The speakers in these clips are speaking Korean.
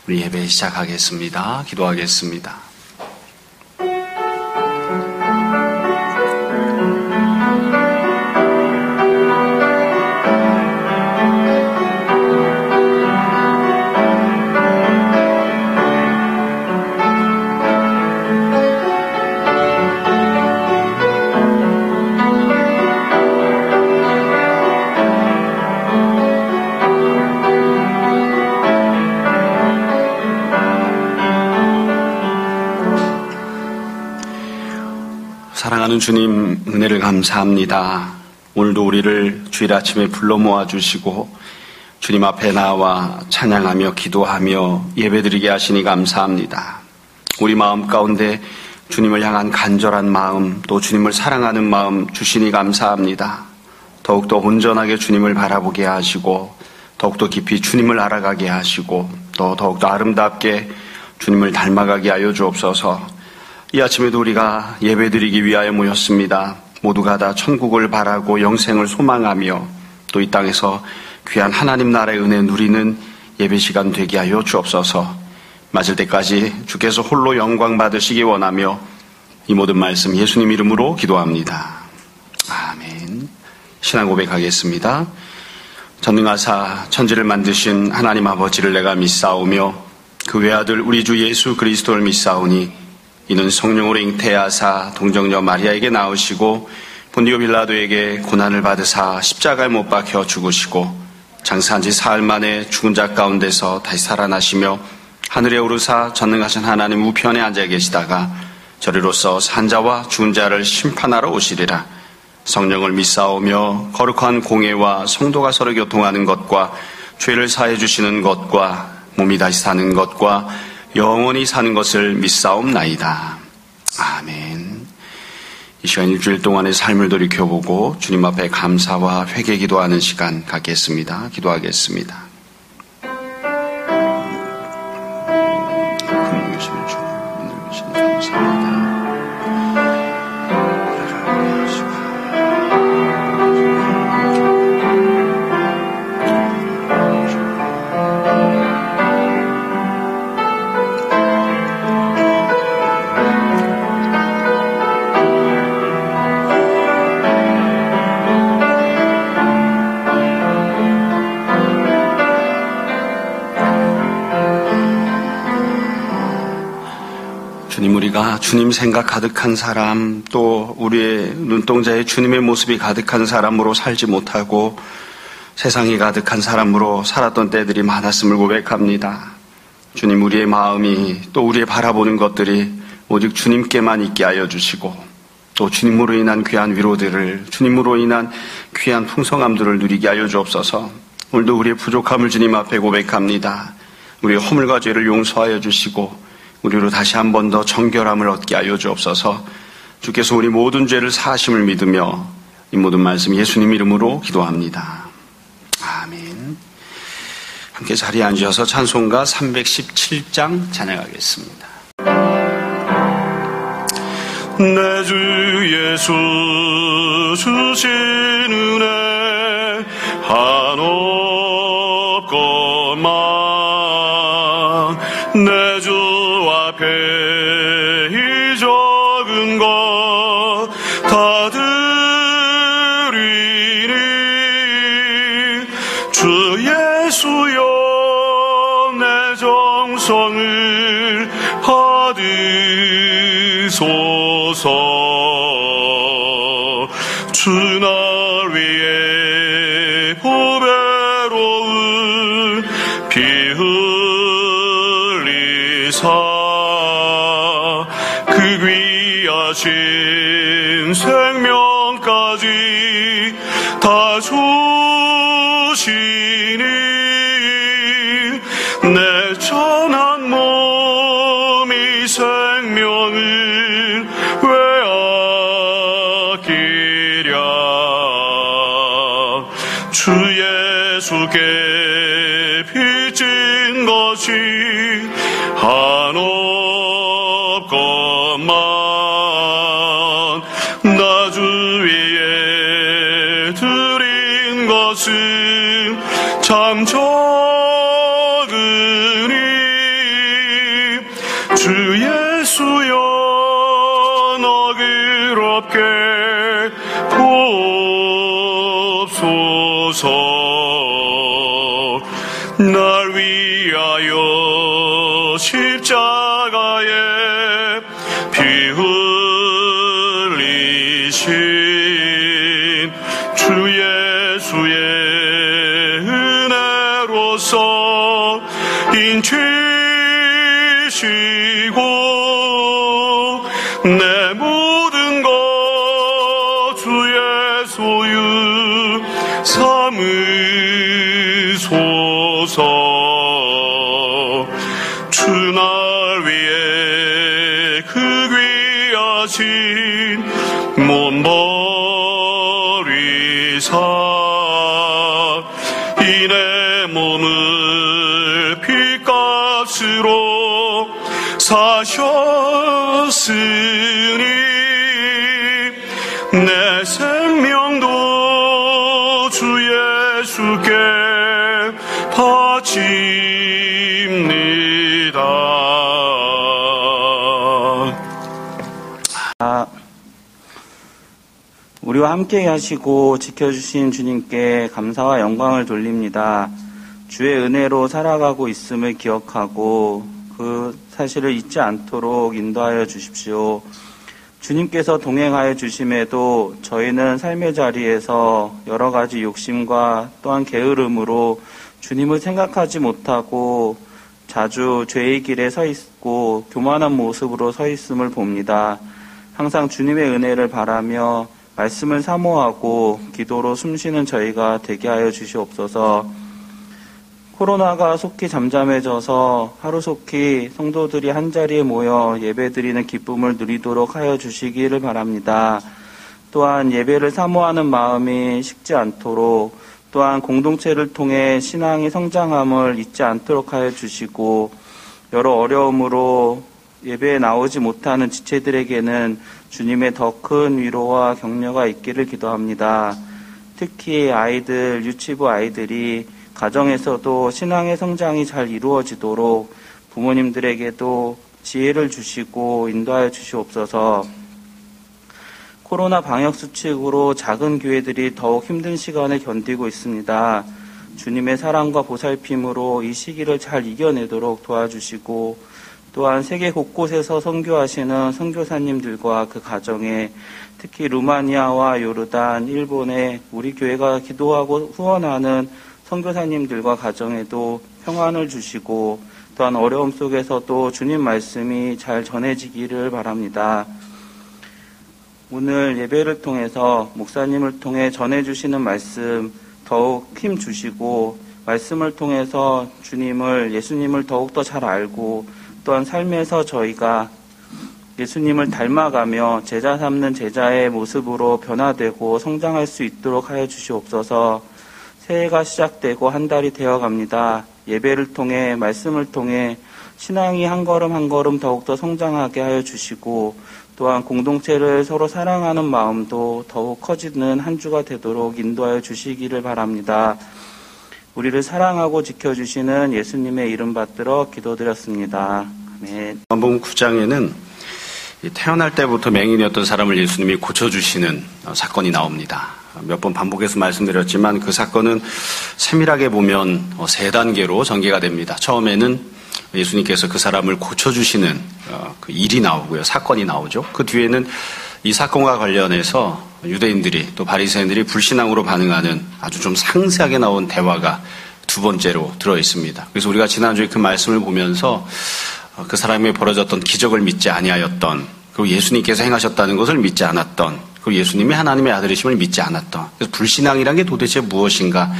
우리 예배 시작하겠습니다. 기도하겠습니다. 사랑하는 주님, 은혜를 감사합니다. 오늘도 우리를 주일 아침에 불러 모아주시고 주님 앞에 나와 찬양하며 기도하며 예배드리게 하시니 감사합니다. 우리 마음 가운데 주님을 향한 간절한 마음, 또 주님을 사랑하는 마음 주시니 감사합니다. 더욱더 온전하게 주님을 바라보게 하시고 더욱더 깊이 주님을 알아가게 하시고 또 더욱더 아름답게 주님을 닮아가게 하여 주옵소서. 이 아침에도 우리가 예배드리기 위하여 모였습니다. 모두가 다 천국을 바라고 영생을 소망하며 또 이 땅에서 귀한 하나님 나라의 은혜 누리는 예배 시간 되게 하여 주옵소서. 맞을 때까지 주께서 홀로 영광 받으시기 원하며 이 모든 말씀 예수님 이름으로 기도합니다. 아멘. 신앙 고백하겠습니다. 전능하사 천지를 만드신 하나님 아버지를 내가 믿사오며 그 외아들 우리 주 예수 그리스도를 믿사오니 이는 성령으로 잉태하사 동정녀 마리아에게 나으시고 본디오 빌라도에게 고난을 받으사 십자가에 못 박혀 죽으시고 장사한 지 사흘 만에 죽은 자 가운데서 다시 살아나시며 하늘에 오르사 전능하신 하나님 우편에 앉아 계시다가 저리로서 산 자와 죽은 자를 심판하러 오시리라. 성령을 믿사오며 거룩한 공예와 성도가 서로 교통하는 것과 죄를 사해 주시는 것과 몸이 다시 사는 것과 영원히 사는 것을 믿사옵나이다. 아멘. 이 시간 일주일 동안의 삶을 돌이켜보고 주님 앞에 감사와 회개 기도하는 시간 갖겠습니다. 기도하겠습니다. 긍휼히 여기시는 주님, 오늘 주님 감사합니다. 주님, 우리가 주님 생각 가득한 사람, 또 우리의 눈동자에 주님의 모습이 가득한 사람으로 살지 못하고 세상이 가득한 사람으로 살았던 때들이 많았음을 고백합니다. 주님, 우리의 마음이 또 우리의 바라보는 것들이 오직 주님께만 있게 하여 주시고 또 주님으로 인한 귀한 위로들을, 주님으로 인한 귀한 풍성함들을 누리게 하여 주옵소서. 오늘도 우리의 부족함을 주님 앞에 고백합니다. 우리의 허물과 죄를 용서하여 주시고 우리로 다시 한 번 더 정결함을 얻게 하여 주옵소서. 주께서 우리 모든 죄를 사하심을 믿으며 이 모든 말씀 예수님 이름으로 기도합니다. 아멘. 함께 자리에 앉으셔서 찬송가 317장 찬양하겠습니다. 내 주 예수 주신 은혜 한없건만 내 주 앞에 이 적은 것 다 드리니 주 예수여 내 정성을 받으소서. 주 날 위해 보배로운 피 흘리사 그 귀하신 생명까지 다 주시니 내 천한 몸이 생명을 왜아끼랴. 주 예수께 빚진 것이 한없건만 나 주 위에 드린 것은 참 적으니 아름답게 보옵소서. 날 위하여 십자가에 피 흘리신 주 예수의 은혜로서 인치시고 내 모든 것 주의 소유 삼으소서. 주 날 위해 그 귀하신 몸 버리사 이 내 몸을 핏값으로 사셨으니 내 생명도 주 예수께 바칩니다. 우리와 함께 하시고 지켜주신 주님께 감사와 영광을 돌립니다. 주의 은혜로 살아가고 있음을 기억하고 그 사실을 잊지 않도록 인도하여 주십시오. 주님께서 동행하여 주심에도 저희는 삶의 자리에서 여러 가지 욕심과 또한 게으름으로 주님을 생각하지 못하고 자주 죄의 길에 서 있고 교만한 모습으로 서 있음을 봅니다. 항상 주님의 은혜를 바라며 말씀을 사모하고 기도로 숨쉬는 저희가 되게 하여 주시옵소서. 코로나가 속히 잠잠해져서 하루속히 성도들이 한자리에 모여 예배드리는 기쁨을 누리도록 하여 주시기를 바랍니다. 또한 예배를 사모하는 마음이 식지 않도록 또한 공동체를 통해 신앙이 성장함을 잊지 않도록 하여 주시고 여러 어려움으로 예배에 나오지 못하는 지체들에게는 주님의 더 큰 위로와 격려가 있기를 기도합니다. 특히 아이들, 유치부 아이들이 가정에서도 신앙의 성장이 잘 이루어지도록 부모님들에게도 지혜를 주시고 인도하여 주시옵소서. 코로나 방역 수칙으로 작은 교회들이 더욱 힘든 시간을 견디고 있습니다. 주님의 사랑과 보살핌으로 이 시기를 잘 이겨내도록 도와주시고 또한 세계 곳곳에서 선교하시는 선교사님들과 그 가정에 특히 루마니아와 요르단, 일본에 우리 교회가 기도하고 후원하는 선교사님들과 가정에도 평안을 주시고 또한 어려움 속에서도 주님 말씀이 잘 전해지기를 바랍니다. 오늘 예배를 통해서 목사님을 통해 전해주시는 말씀 더욱 힘 주시고 말씀을 통해서 주님을, 예수님을 더욱더 잘 알고 또한 삶에서 저희가 예수님을 닮아가며 제자 삼는 제자의 모습으로 변화되고 성장할 수 있도록 하여 주시옵소서. 새해가 시작되고 한 달이 되어갑니다. 예배를 통해 말씀을 통해 신앙이 한 걸음 한 걸음 더욱더 성장하게 하여 주시고 또한 공동체를 서로 사랑하는 마음도 더욱 커지는 한 주가 되도록 인도하여 주시기를 바랍니다. 우리를 사랑하고 지켜주시는 예수님의 이름 받들어 기도드렸습니다. 아멘. 요한복음 9장에는 태어날 때부터 맹인이었던 사람을 예수님이 고쳐주시는 사건이 나옵니다. 몇 번 반복해서 말씀드렸지만 그 사건은 세밀하게 보면 세 단계로 전개가 됩니다. 처음에는 예수님께서 그 사람을 고쳐주시는 그 일이 나오고요. 사건이 나오죠. 그 뒤에는 이 사건과 관련해서 유대인들이 또 바리새인들이 불신앙으로 반응하는 아주 좀 상세하게 나온 대화가 두 번째로 들어 있습니다. 그래서 우리가 지난주에 그 말씀을 보면서 그 사람이 벌어졌던 기적을 믿지 아니하였던, 그리고 예수님께서 행하셨다는 것을 믿지 않았던, 그리고 예수님이 하나님의 아들이심을 믿지 않았던, 그래서 불신앙이란 게 도대체 무엇인가,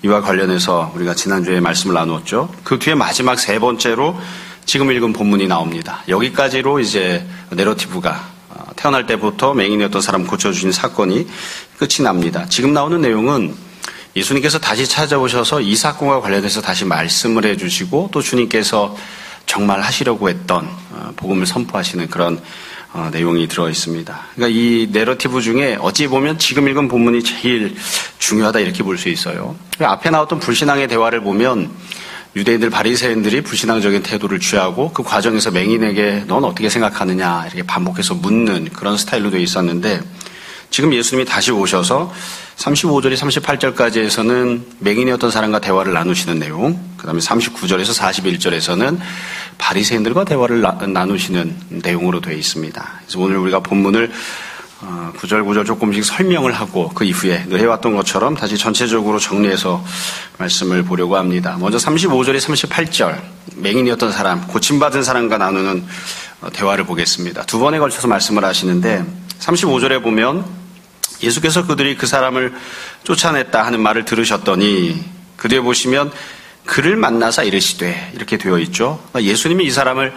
이와 관련해서 우리가 지난주에 말씀을 나누었죠. 그 뒤에 마지막 세 번째로 지금 읽은 본문이 나옵니다. 여기까지로 이제 내러티브가 태어날 때부터 맹인이었던 사람 고쳐주신 사건이 끝이 납니다. 지금 나오는 내용은 예수님께서 다시 찾아오셔서 이 사건과 관련해서 다시 말씀을 해주시고 또 주님께서 정말 하시려고 했던 복음을 선포하시는 그런 내용이 들어 있습니다. 그러니까 이 내러티브 중에 어찌 보면 지금 읽은 본문이 제일 중요하다 이렇게 볼 수 있어요. 앞에 나왔던 불신앙의 대화를 보면 유대인들 바리새인들이 불신앙적인 태도를 취하고 그 과정에서 맹인에게 넌 어떻게 생각하느냐 이렇게 반복해서 묻는 그런 스타일로 되어 있었는데 지금 예수님이 다시 오셔서 35절에 38절까지에서는 맹인이었던 사람과 대화를 나누시는 내용, 그 다음에 39절에서 41절에서는 바리새인들과 대화를 나누시는 내용으로 되어 있습니다. 그래서 오늘 우리가 본문을 구절 조금씩 설명을 하고 그 이후에 늘 해왔던 것처럼 다시 전체적으로 정리해서 말씀을 보려고 합니다. 먼저 35절에 38절, 맹인이었던 사람, 고침받은 사람과 나누는 대화를 보겠습니다. 두 번에 걸쳐서 말씀을 하시는데 35절에 보면 예수께서 그들이 그 사람을 쫓아냈다 하는 말을 들으셨더니 그 뒤에 보시면 그를 만나사 이르시되 이렇게 되어 있죠. 그러니까 예수님이 이 사람을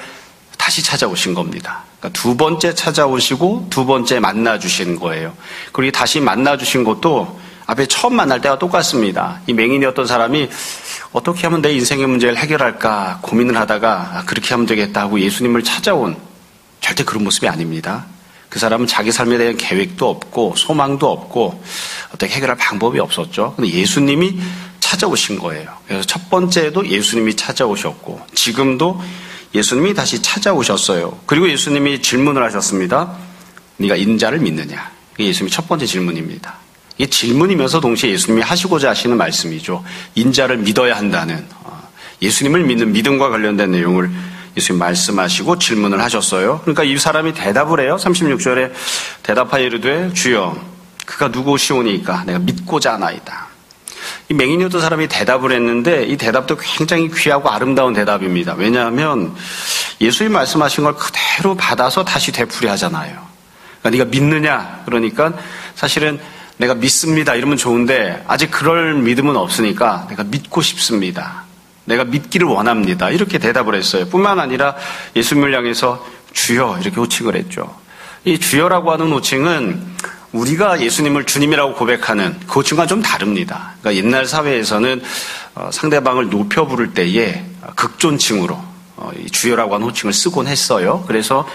다시 찾아오신 겁니다. 그러니까 두 번째 찾아오시고 두 번째 만나주신 거예요. 그리고 다시 만나주신 것도 앞에 처음 만날 때와 똑같습니다. 이 맹인이었던 사람이 어떻게 하면 내 인생의 문제를 해결할까 고민을 하다가 그렇게 하면 되겠다 하고 예수님을 찾아온 절대 그런 모습이 아닙니다. 그 사람은 자기 삶에 대한 계획도 없고 소망도 없고 어떻게 해결할 방법이 없었죠. 근데 예수님이 찾아오신 거예요. 그래서 첫 번째도 예수님이 찾아오셨고 지금도 예수님이 다시 찾아오셨어요. 그리고 예수님이 질문을 하셨습니다. 네가 인자를 믿느냐? 이게 예수님의 첫 번째 질문입니다. 이게 질문이면서 동시에 예수님이 하시고자 하시는 말씀이죠. 인자를 믿어야 한다는 예수님을 믿는 믿음과 관련된 내용을 예수님 말씀하시고 질문을 하셨어요. 그러니까 이 사람이 대답을 해요. 36절에 대답하여 이르되 주여 그가 누구시오니까 내가 믿고자 하나이다. 이 맹인이었던 사람이 대답을 했는데 이 대답도 굉장히 귀하고 아름다운 대답입니다. 왜냐하면 예수님 말씀하신 걸 그대로 받아서 다시 되풀이하잖아요. 그러니까 네가 믿느냐? 그러니까 사실은 내가 믿습니다 이러면 좋은데 아직 그럴 믿음은 없으니까 내가 믿고 싶습니다. 내가 믿기를 원합니다. 이렇게 대답을 했어요. 뿐만 아니라 예수님을 향해서 주여 이렇게 호칭을 했죠. 이 주여라고 하는 호칭은 우리가 예수님을 주님이라고 고백하는 그 호칭과 좀 다릅니다. 그러니까 옛날 사회에서는 상대방을 높여 부를 때에 극존칭으로 주여라고 하는 호칭을 쓰곤 했어요. 그래서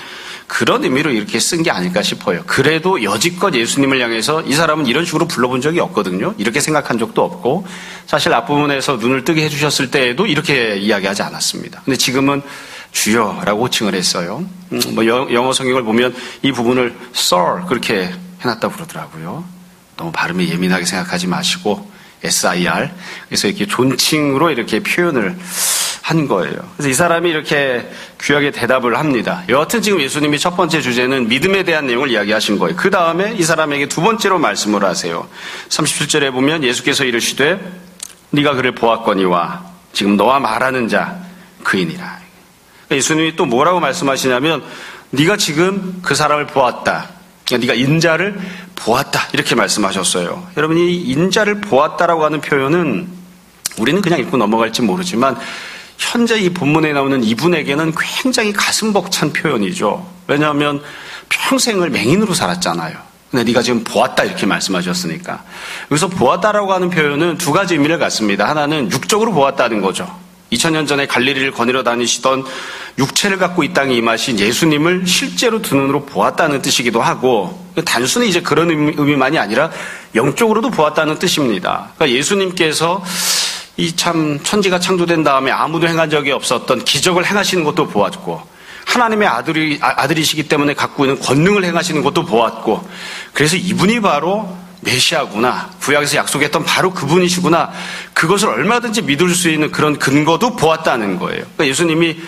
그런 의미로 이렇게 쓴 게 아닐까 싶어요. 그래도 여지껏 예수님을 향해서 이 사람은 이런 식으로 불러본 적이 없거든요. 이렇게 생각한 적도 없고 사실 앞부분에서 눈을 뜨게 해주셨을 때에도 이렇게 이야기하지 않았습니다. 근데 지금은 주여라고 호칭을 했어요. 영어 성경을 보면 이 부분을 Sir 그렇게 해놨다고 그러더라고요. 너무 발음이 예민하게 생각하지 마시고 SIR 그래서 이렇게 존칭으로 이렇게 표현을 한 거예요. 그래서 이 사람이 이렇게 귀하게 대답을 합니다. 여하튼 지금 예수님이 첫 번째 주제는 믿음에 대한 내용을 이야기하신 거예요. 그 다음에 이 사람에게 두 번째로 말씀을 하세요. 37절에 보면 예수께서 이르시되 네가 그를 보았거니와 지금 너와 말하는 자 그이니라. 예수님이 또 뭐라고 말씀하시냐면 네가 지금 그 사람을 보았다. 네가 인자를 보았다. 이렇게 말씀하셨어요. 여러분 이 인자를 보았다라고 하는 표현은 우리는 그냥 읽고 넘어갈지 모르지만 현재 이 본문에 나오는 이분에게는 굉장히 가슴 벅찬 표현이죠. 왜냐하면 평생을 맹인으로 살았잖아요. 근데 네가 지금 보았다 이렇게 말씀하셨으니까. 여기서 보았다라고 하는 표현은 두 가지 의미를 갖습니다. 하나는 육적으로 보았다는 거죠. 2000년 전에 갈릴리를 거닐어 다니시던 육체를 갖고 이 땅에 임하신 예수님을 실제로 두 눈으로 보았다는 뜻이기도 하고 단순히 이제 그런 의미만이 아니라 영적으로도 보았다는 뜻입니다. 그러니까 예수님께서 이 참 천지가 창조된 다음에 아무도 행한 적이 없었던 기적을 행하시는 것도 보았고 하나님의 아들이시기 때문에 갖고 있는 권능을 행하시는 것도 보았고 그래서 이분이 바로 메시아구나 구약에서 약속했던 바로 그분이시구나 그것을 얼마든지 믿을 수 있는 그런 근거도 보았다는 거예요. 그러니까 예수님이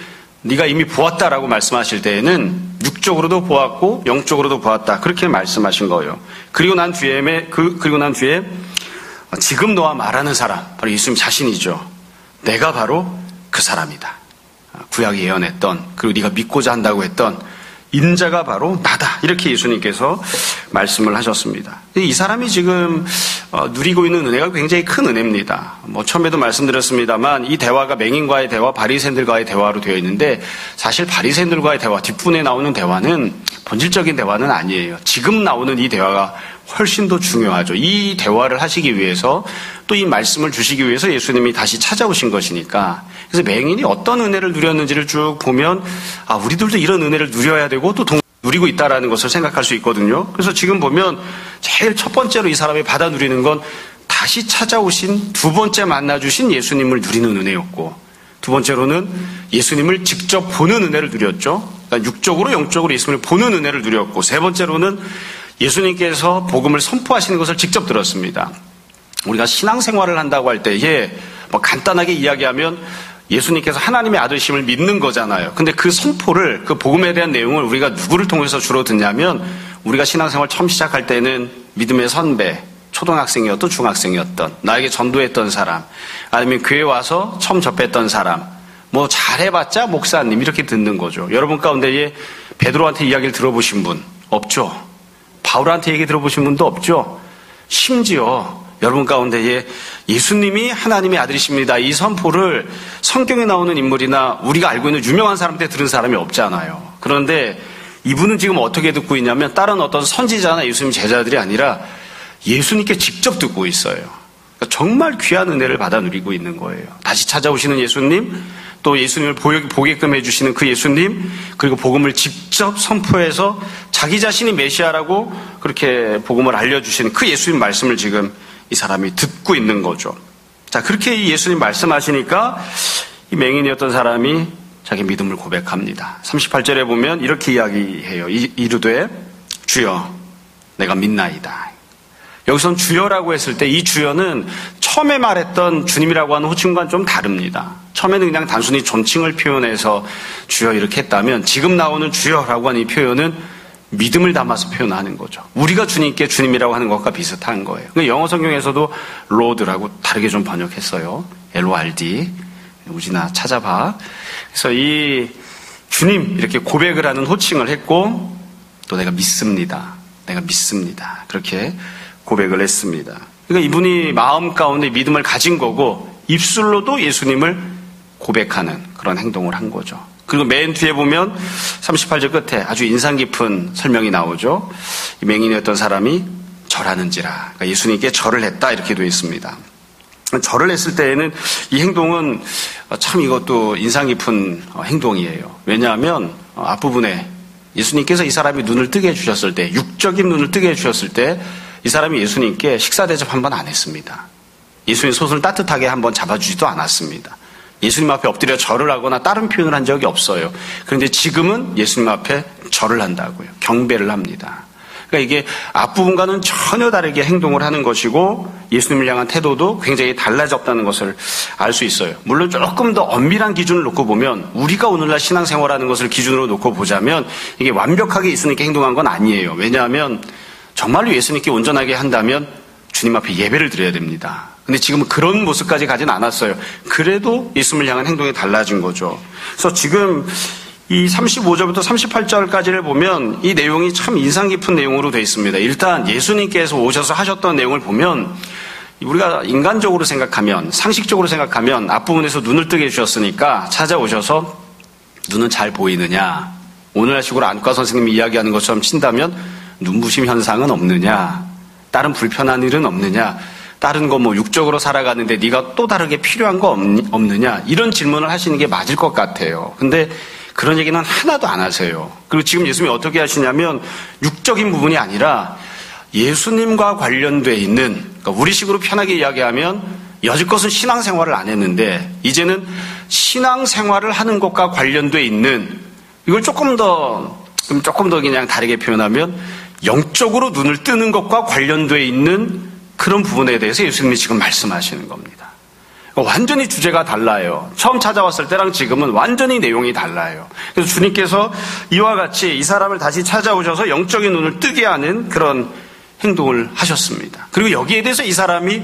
네가 이미 보았다라고 말씀하실 때에는 육적으로도 보았고 영적으로도 보았다 그렇게 말씀하신 거예요. 그리고 난 뒤에 지금 너와 말하는 사람 바로 예수님 자신이죠. 내가 바로 그 사람이다. 구약이 예언했던 그리고 네가 믿고자 한다고 했던 인자가 바로 나다. 이렇게 예수님께서 말씀을 하셨습니다. 이 사람이 지금 누리고 있는 은혜가 굉장히 큰 은혜입니다. 처음에도 말씀드렸습니다만 이 대화가 맹인과의 대화, 바리새인들과의 대화로 되어 있는데 사실 바리새인들과의 대화, 뒷분에 나오는 대화는 본질적인 대화는 아니에요. 지금 나오는 이 대화가 훨씬 더 중요하죠. 이 대화를 하시기 위해서 또 이 말씀을 주시기 위해서 예수님이 다시 찾아오신 것이니까 그래서 맹인이 어떤 은혜를 누렸는지를 쭉 보면 우리들도 이런 은혜를 누려야 되고 또 누리고 있다라는 것을 생각할 수 있거든요. 그래서 지금 보면 제일 첫 번째로 이 사람이 받아 누리는 건 다시 찾아오신 두 번째 만나주신 예수님을 누리는 은혜였고 두 번째로는 예수님을 직접 보는 은혜를 누렸죠. 그러니까 육적으로 영적으로 예수님을 보는 은혜를 누렸고 세 번째로는 예수님께서 복음을 선포하시는 것을 직접 들었습니다. 우리가 신앙생활을 한다고 할 때에 뭐 간단하게 이야기하면 예수님께서 하나님의 아들심을 믿는 거잖아요. 근데 그 선포를, 그 복음에 대한 내용을 우리가 누구를 통해서 주로 듣냐면 우리가 신앙생활 처음 시작할 때는 믿음의 선배, 초등학생이었던 중학생이었던 나에게 전도했던 사람, 아니면 교회 와서 처음 접했던 사람, 뭐 잘해봤자 목사님 이렇게 듣는 거죠. 여러분 가운데에 베드로한테 이야기를 들어보신 분 없죠? 바울한테 얘기 들어보신 분도 없죠? 심지어 여러분 가운데에 예수님이 하나님의 아들이십니다, 이 선포를 성경에 나오는 인물이나 우리가 알고 있는 유명한 사람한테 들은 사람이 없잖아요. 그런데 이분은 지금 어떻게 듣고 있냐면 다른 어떤 선지자나 예수님 제자들이 아니라 예수님께 직접 듣고 있어요. 그러니까 정말 귀한 은혜를 받아 누리고 있는 거예요. 다시 찾아오시는 예수님, 또 예수님을 보게끔 해주시는 그 예수님, 그리고 복음을 직접 선포해서 자기 자신이 메시아라고 그렇게 복음을 알려주시는 그 예수님 말씀을 지금 이 사람이 듣고 있는 거죠. 자, 그렇게 이 예수님 말씀하시니까 이 맹인이었던 사람이 자기 믿음을 고백합니다. 38절에 보면 이렇게 이야기해요. 이르되 주여 내가 믿나이다. 여기서는 주여라고 했을 때 이 주여는 처음에 말했던 주님이라고 하는 호칭과는 좀 다릅니다. 처음에는 그냥 단순히 존칭을 표현해서 주여 이렇게 했다면 지금 나오는 주여라고 하는 이 표현은 믿음을 담아서 표현하는 거죠. 우리가 주님께 주님이라고 하는 것과 비슷한 거예요. 영어 성경에서도 Lord라고 다르게 좀 번역했어요. LORD. 우진아 찾아봐. 그래서 이 주님 이렇게 고백을 하는 호칭을 했고 또 내가 믿습니다. 내가 믿습니다. 그렇게 고백을 했습니다. 그러니까 이분이 마음 가운데 믿음을 가진 거고 입술로도 예수님을 고백하는 그런 행동을 한 거죠. 그리고 맨 뒤에 보면 38절 끝에 아주 인상 깊은 설명이 나오죠. 이 맹인이었던 사람이 절하는지라. 그러니까 예수님께 절을 했다 이렇게 되어 있습니다. 절을 했을 때에는 이 행동은 참 이것도 인상 깊은 행동이에요. 왜냐하면 앞부분에 예수님께서 이 사람이 눈을 뜨게 해주셨을 때, 육적인 눈을 뜨게 해주셨을 때 이 사람이 예수님께 식사 대접 한 번 안 했습니다. 예수님 손을 따뜻하게 한번 잡아주지도 않았습니다. 예수님 앞에 엎드려 절을 하거나 다른 표현을 한 적이 없어요. 그런데 지금은 예수님 앞에 절을 한다고요. 경배를 합니다. 그러니까 이게 앞부분과는 전혀 다르게 행동을 하는 것이고 예수님을 향한 태도도 굉장히 달라졌다는 것을 알 수 있어요. 물론 조금 더 엄밀한 기준을 놓고 보면 우리가 오늘날 신앙생활하는 것을 기준으로 놓고 보자면 이게 완벽하게 예수님께 행동한 건 아니에요. 왜냐하면 정말로 예수님께 온전하게 한다면 주님 앞에 예배를 드려야 됩니다. 근데 지금은 그런 모습까지 가진 않았어요. 그래도 예수님을 향한 행동이 달라진 거죠. 그래서 지금 이 35절부터 38절까지를 보면 이 내용이 참 인상 깊은 내용으로 되어 있습니다. 일단 예수님께서 오셔서 하셨던 내용을 보면 우리가 인간적으로 생각하면, 상식적으로 생각하면 앞부분에서 눈을 뜨게 해주셨으니까 찾아오셔서 눈은 잘 보이느냐, 오늘 식으로 안과 선생님이 이야기하는 것처럼 친다면 눈부심 현상은 없느냐, 다른 불편한 일은 없느냐, 다른 거 뭐 육적으로 살아가는데 네가 또 다르게 필요한 거 없느냐, 이런 질문을 하시는 게 맞을 것 같아요. 근데 그런 얘기는 하나도 안 하세요. 그리고 지금 예수님이 어떻게 하시냐면 육적인 부분이 아니라 예수님과 관련되어 있는, 그러니까 우리식으로 편하게 이야기하면 여지껏은 신앙생활을 안 했는데 이제는 신앙생활을 하는 것과 관련되어 있는, 이걸 조금 더 그냥 다르게 표현하면 영적으로 눈을 뜨는 것과 관련되어 있는 그런 부분에 대해서 예수님이 지금 말씀하시는 겁니다. 완전히 주제가 달라요. 처음 찾아왔을 때랑 지금은 완전히 내용이 달라요. 그래서 주님께서 이와 같이 이 사람을 다시 찾아오셔서 영적인 눈을 뜨게 하는 그런 행동을 하셨습니다. 그리고 여기에 대해서 이 사람이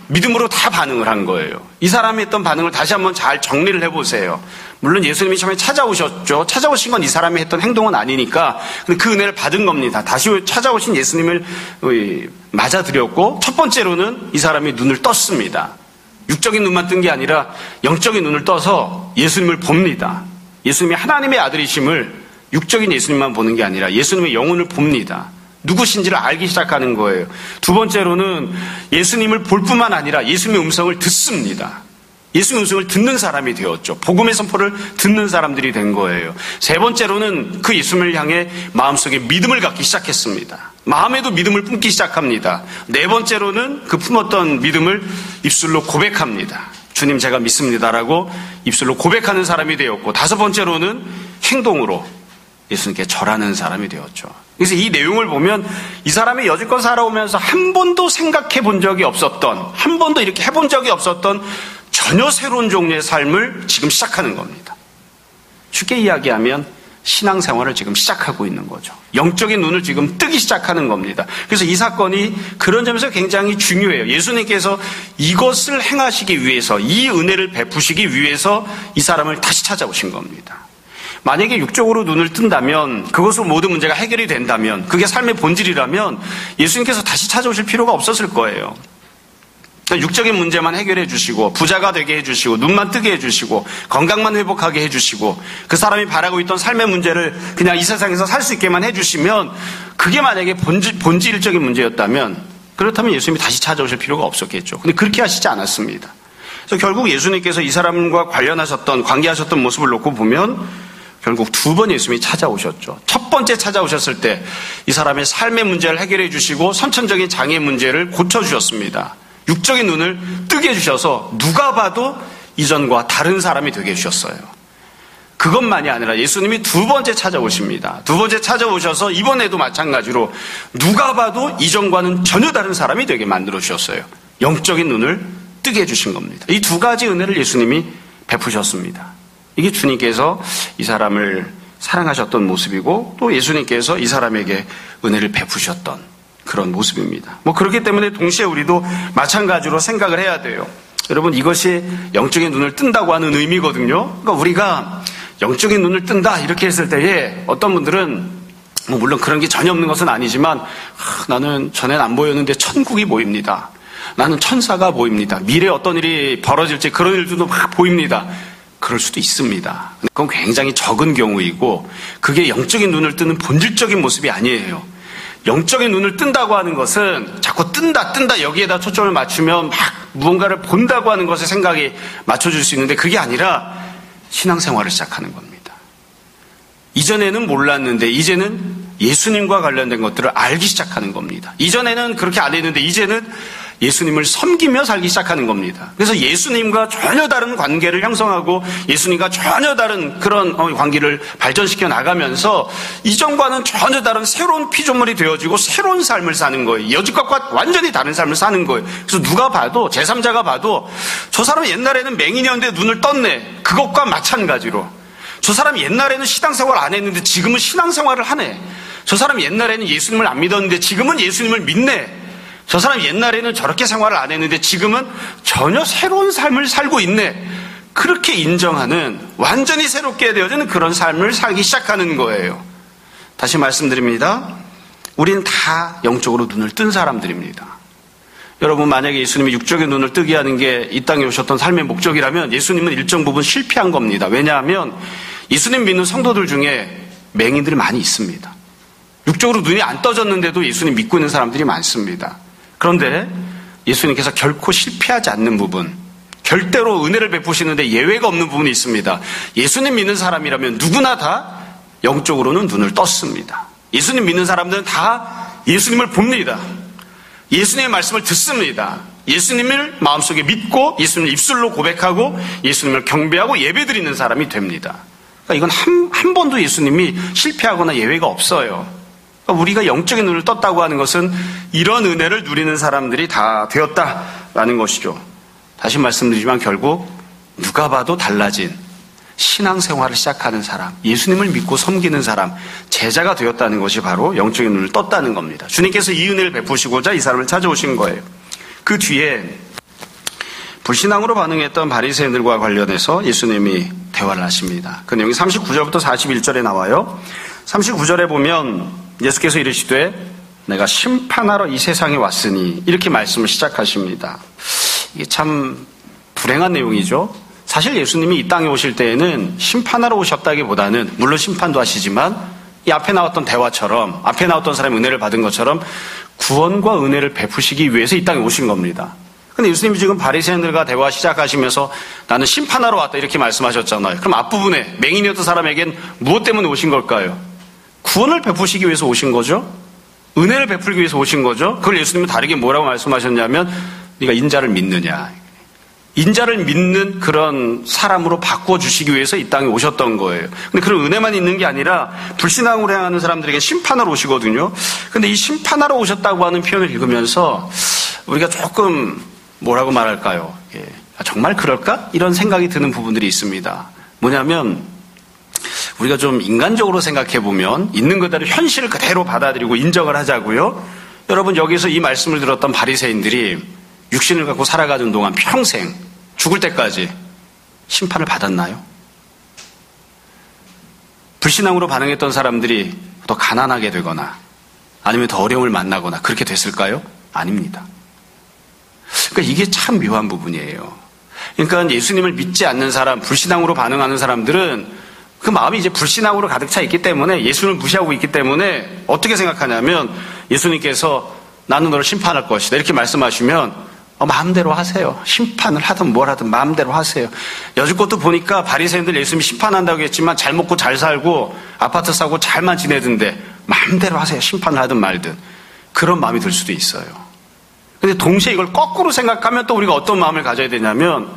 믿음으로 다 반응을 한 거예요. 이 사람이 했던 반응을 다시 한번 잘 정리를 해보세요. 물론 예수님이 처음에 찾아오셨죠. 찾아오신 건 이 사람이 했던 행동은 아니니까 근데 그 은혜를 받은 겁니다. 다시 찾아오신 예수님을 맞아들였고, 첫 번째로는 이 사람이 눈을 떴습니다. 육적인 눈만 뜬 게 아니라 영적인 눈을 떠서 예수님을 봅니다. 예수님이 하나님의 아들이심을 육적인 예수님만 보는 게 아니라 예수님의 영혼을 봅니다. 누구신지를 알기 시작하는 거예요. 두 번째로는 예수님을 볼 뿐만 아니라 예수님의 음성을 듣습니다. 예수님의 음성을 듣는 사람이 되었죠. 복음의 선포를 듣는 사람들이 된 거예요. 세 번째로는 그 예수님을 향해 마음속에 믿음을 갖기 시작했습니다. 마음에도 믿음을 품기 시작합니다. 네 번째로는 그 품었던 믿음을 입술로 고백합니다. 주님 제가 믿습니다라고 입술로 고백하는 사람이 되었고, 다섯 번째로는 행동으로 예수님께 절하는 사람이 되었죠. 그래서 이 내용을 보면 이 사람이 여지껏 살아오면서 한 번도 생각해 본 적이 없었던, 한 번도 이렇게 해본 적이 없었던 전혀 새로운 종류의 삶을 지금 시작하는 겁니다. 쉽게 이야기하면 신앙생활을 지금 시작하고 있는 거죠. 영적인 눈을 지금 뜨기 시작하는 겁니다. 그래서 이 사건이 그런 점에서 굉장히 중요해요. 예수님께서 이것을 행하시기 위해서, 이 은혜를 베푸시기 위해서 이 사람을 다시 찾아오신 겁니다. 만약에 육적으로 눈을 뜬다면, 그것으로 모든 문제가 해결이 된다면, 그게 삶의 본질이라면 예수님께서 다시 찾아오실 필요가 없었을 거예요. 육적인 문제만 해결해 주시고, 부자가 되게 해주시고, 눈만 뜨게 해주시고, 건강만 회복하게 해주시고, 그 사람이 바라고 있던 삶의 문제를 그냥 이 세상에서 살 수 있게만 해주시면, 그게 만약에 본질적인 문제였다면, 그렇다면 예수님이 다시 찾아오실 필요가 없었겠죠. 근데 그렇게 하시지 않았습니다. 그래서 결국 예수님께서 이 사람과 관계하셨던 모습을 놓고 보면 결국 두 번 예수님이 찾아오셨죠. 첫 번째 찾아오셨을 때 이 사람의 삶의 문제를 해결해 주시고 선천적인 장애 문제를 고쳐주셨습니다. 육적인 눈을 뜨게 해주셔서 누가 봐도 이전과 다른 사람이 되게 해주셨어요. 그것만이 아니라 예수님이 두 번째 찾아오십니다. 두 번째 찾아오셔서 이번에도 마찬가지로 누가 봐도 이전과는 전혀 다른 사람이 되게 만들어주셨어요. 영적인 눈을 뜨게 해주신 겁니다. 이 두 가지 은혜를 예수님이 베푸셨습니다. 이게 주님께서 이 사람을 사랑하셨던 모습이고 또 예수님께서 이 사람에게 은혜를 베푸셨던 그런 모습입니다. 그렇기 때문에 동시에 우리도 마찬가지로 생각을 해야 돼요. 여러분, 이것이 영적인 눈을 뜬다고 하는 의미거든요. 그러니까 우리가 영적인 눈을 뜬다 이렇게 했을 때에 어떤 분들은 물론 그런 게 전혀 없는 것은 아니지만 나는 전엔 안 보였는데 천국이 보입니다. 나는 천사가 보입니다. 미래에 어떤 일이 벌어질지 그런 일들도 막 보입니다. 그럴 수도 있습니다. 그건 굉장히 적은 경우이고 그게 영적인 눈을 뜨는 본질적인 모습이 아니에요. 영적인 눈을 뜬다고 하는 것은 자꾸 뜬다 여기에다 초점을 맞추면 막 무언가를 본다고 하는 것에 생각이 맞춰줄 수 있는데 그게 아니라 신앙생활을 시작하는 겁니다. 이전에는 몰랐는데 이제는 예수님과 관련된 것들을 알기 시작하는 겁니다. 이전에는 그렇게 안 했는데 이제는 예수님을 섬기며 살기 시작하는 겁니다. 그래서 예수님과 전혀 다른 관계를 형성하고 예수님과 전혀 다른 그런 관계를 발전시켜 나가면서 이전과는 전혀 다른 새로운 피조물이 되어지고 새로운 삶을 사는 거예요. 여지껏과 완전히 다른 삶을 사는 거예요. 그래서 누가 봐도 제3자가 봐도 저 사람은 옛날에는 맹인이었는데 눈을 떴네. 그것과 마찬가지로 저 사람이 옛날에는 신앙생활 안 했는데 지금은 신앙생활을 하네. 저 사람이 옛날에는 예수님을 안 믿었는데 지금은 예수님을 믿네. 저 사람이 옛날에는 저렇게 생활을 안 했는데 지금은 전혀 새로운 삶을 살고 있네. 그렇게 인정하는 완전히 새롭게 되어지는 그런 삶을 살기 시작하는 거예요. 다시 말씀드립니다. 우리는 다 영적으로 눈을 뜬 사람들입니다. 여러분, 만약에 예수님이 육적인 눈을 뜨게 하는 게 이 땅에 오셨던 삶의 목적이라면 예수님은 일정 부분 실패한 겁니다. 왜냐하면 예수님 믿는 성도들 중에 맹인들이 많이 있습니다. 육적으로 눈이 안 떠졌는데도 예수님 믿고 있는 사람들이 많습니다. 그런데 예수님께서 결코 실패하지 않는 부분, 절대로 은혜를 베푸시는데 예외가 없는 부분이 있습니다. 예수님 믿는 사람이라면 누구나 다 영적으로는 눈을 떴습니다. 예수님 믿는 사람들은 다 예수님을 봅니다. 예수님의 말씀을 듣습니다. 예수님을 마음속에 믿고 예수님을 입술로 고백하고 예수님을 경배하고 예배드리는 사람이 됩니다. 그러니까 이건 한 번도 예수님이 실패하거나 예외가 없어요. 우리가 영적인 눈을 떴다고 하는 것은 이런 은혜를 누리는 사람들이 다 되었다라는 것이죠. 다시 말씀드리지만 결국 누가 봐도 달라진 신앙생활을 시작하는 사람, 예수님을 믿고 섬기는 사람, 제자가 되었다는 것이 바로 영적인 눈을 떴다는 겁니다. 주님께서 이 은혜를 베푸시고자 이 사람을 찾아오신 거예요. 그 뒤에 불신앙으로 반응했던 바리새인들과 관련해서 예수님이 대화를 하십니다. 그 내용이 39절부터 41절에 나와요. 39절에 보면 예수께서 이르시되 내가 심판하러 이 세상에 왔으니 이렇게 말씀을 시작하십니다. 이게 참 불행한 내용이죠. 사실 예수님이 이 땅에 오실 때에는 심판하러 오셨다기보다는 물론 심판도 하시지만 이 앞에 나왔던 대화처럼 앞에 나왔던 사람이 은혜를 받은 것처럼 구원과 은혜를 베푸시기 위해서 이 땅에 오신 겁니다. 근데 예수님이 지금 바리새인들과 대화 시작하시면서 나는 심판하러 왔다 이렇게 말씀하셨잖아요. 그럼 앞부분에 맹인이었던 사람에겐 무엇 때문에 오신 걸까요? 구원을 베푸시기 위해서 오신 거죠. 은혜를 베풀기 위해서 오신 거죠. 그걸 예수님은 다르게 뭐라고 말씀하셨냐면 네가 인자를 믿느냐. 인자를 믿는 그런 사람으로 바꿔주시기 위해서 이 땅에 오셨던 거예요. 근데 그런 은혜만 있는 게 아니라 불신앙으로 행하는 사람들에게 심판하러 오시거든요. 근데 이 심판하러 오셨다고 하는 표현을 읽으면서 우리가 조금 뭐라고 말할까요? 정말 그럴까? 이런 생각이 드는 부분들이 있습니다. 뭐냐면 우리가 좀 인간적으로 생각해 보면 있는 그대로 현실을 그대로 받아들이고 인정을 하자고요. 여러분 여기서 이 말씀을 들었던 바리새인들이 육신을 갖고 살아가는 동안 평생 죽을 때까지 심판을 받았나요? 불신앙으로 반응했던 사람들이 더 가난하게 되거나 아니면 더 어려움을 만나거나 그렇게 됐을까요? 아닙니다. 그러니까 이게 참 묘한 부분이에요. 그러니까 예수님을 믿지 않는 사람, 불신앙으로 반응하는 사람들은 그 마음이 이제 불신앙으로 가득 차 있기 때문에 예수님을 무시하고 있기 때문에 어떻게 생각하냐면 예수님께서 나는 너를 심판할 것이다 이렇게 말씀하시면 마음대로 하세요. 심판을 하든 뭘 하든 마음대로 하세요. 여지껏도 보니까 바리새인들 예수님이 심판한다고 했지만 잘 먹고 잘 살고 아파트 사고 잘만 지내던데 마음대로 하세요. 심판을 하든 말든. 그런 마음이 들 수도 있어요. 근데 동시에 이걸 거꾸로 생각하면 또 우리가 어떤 마음을 가져야 되냐면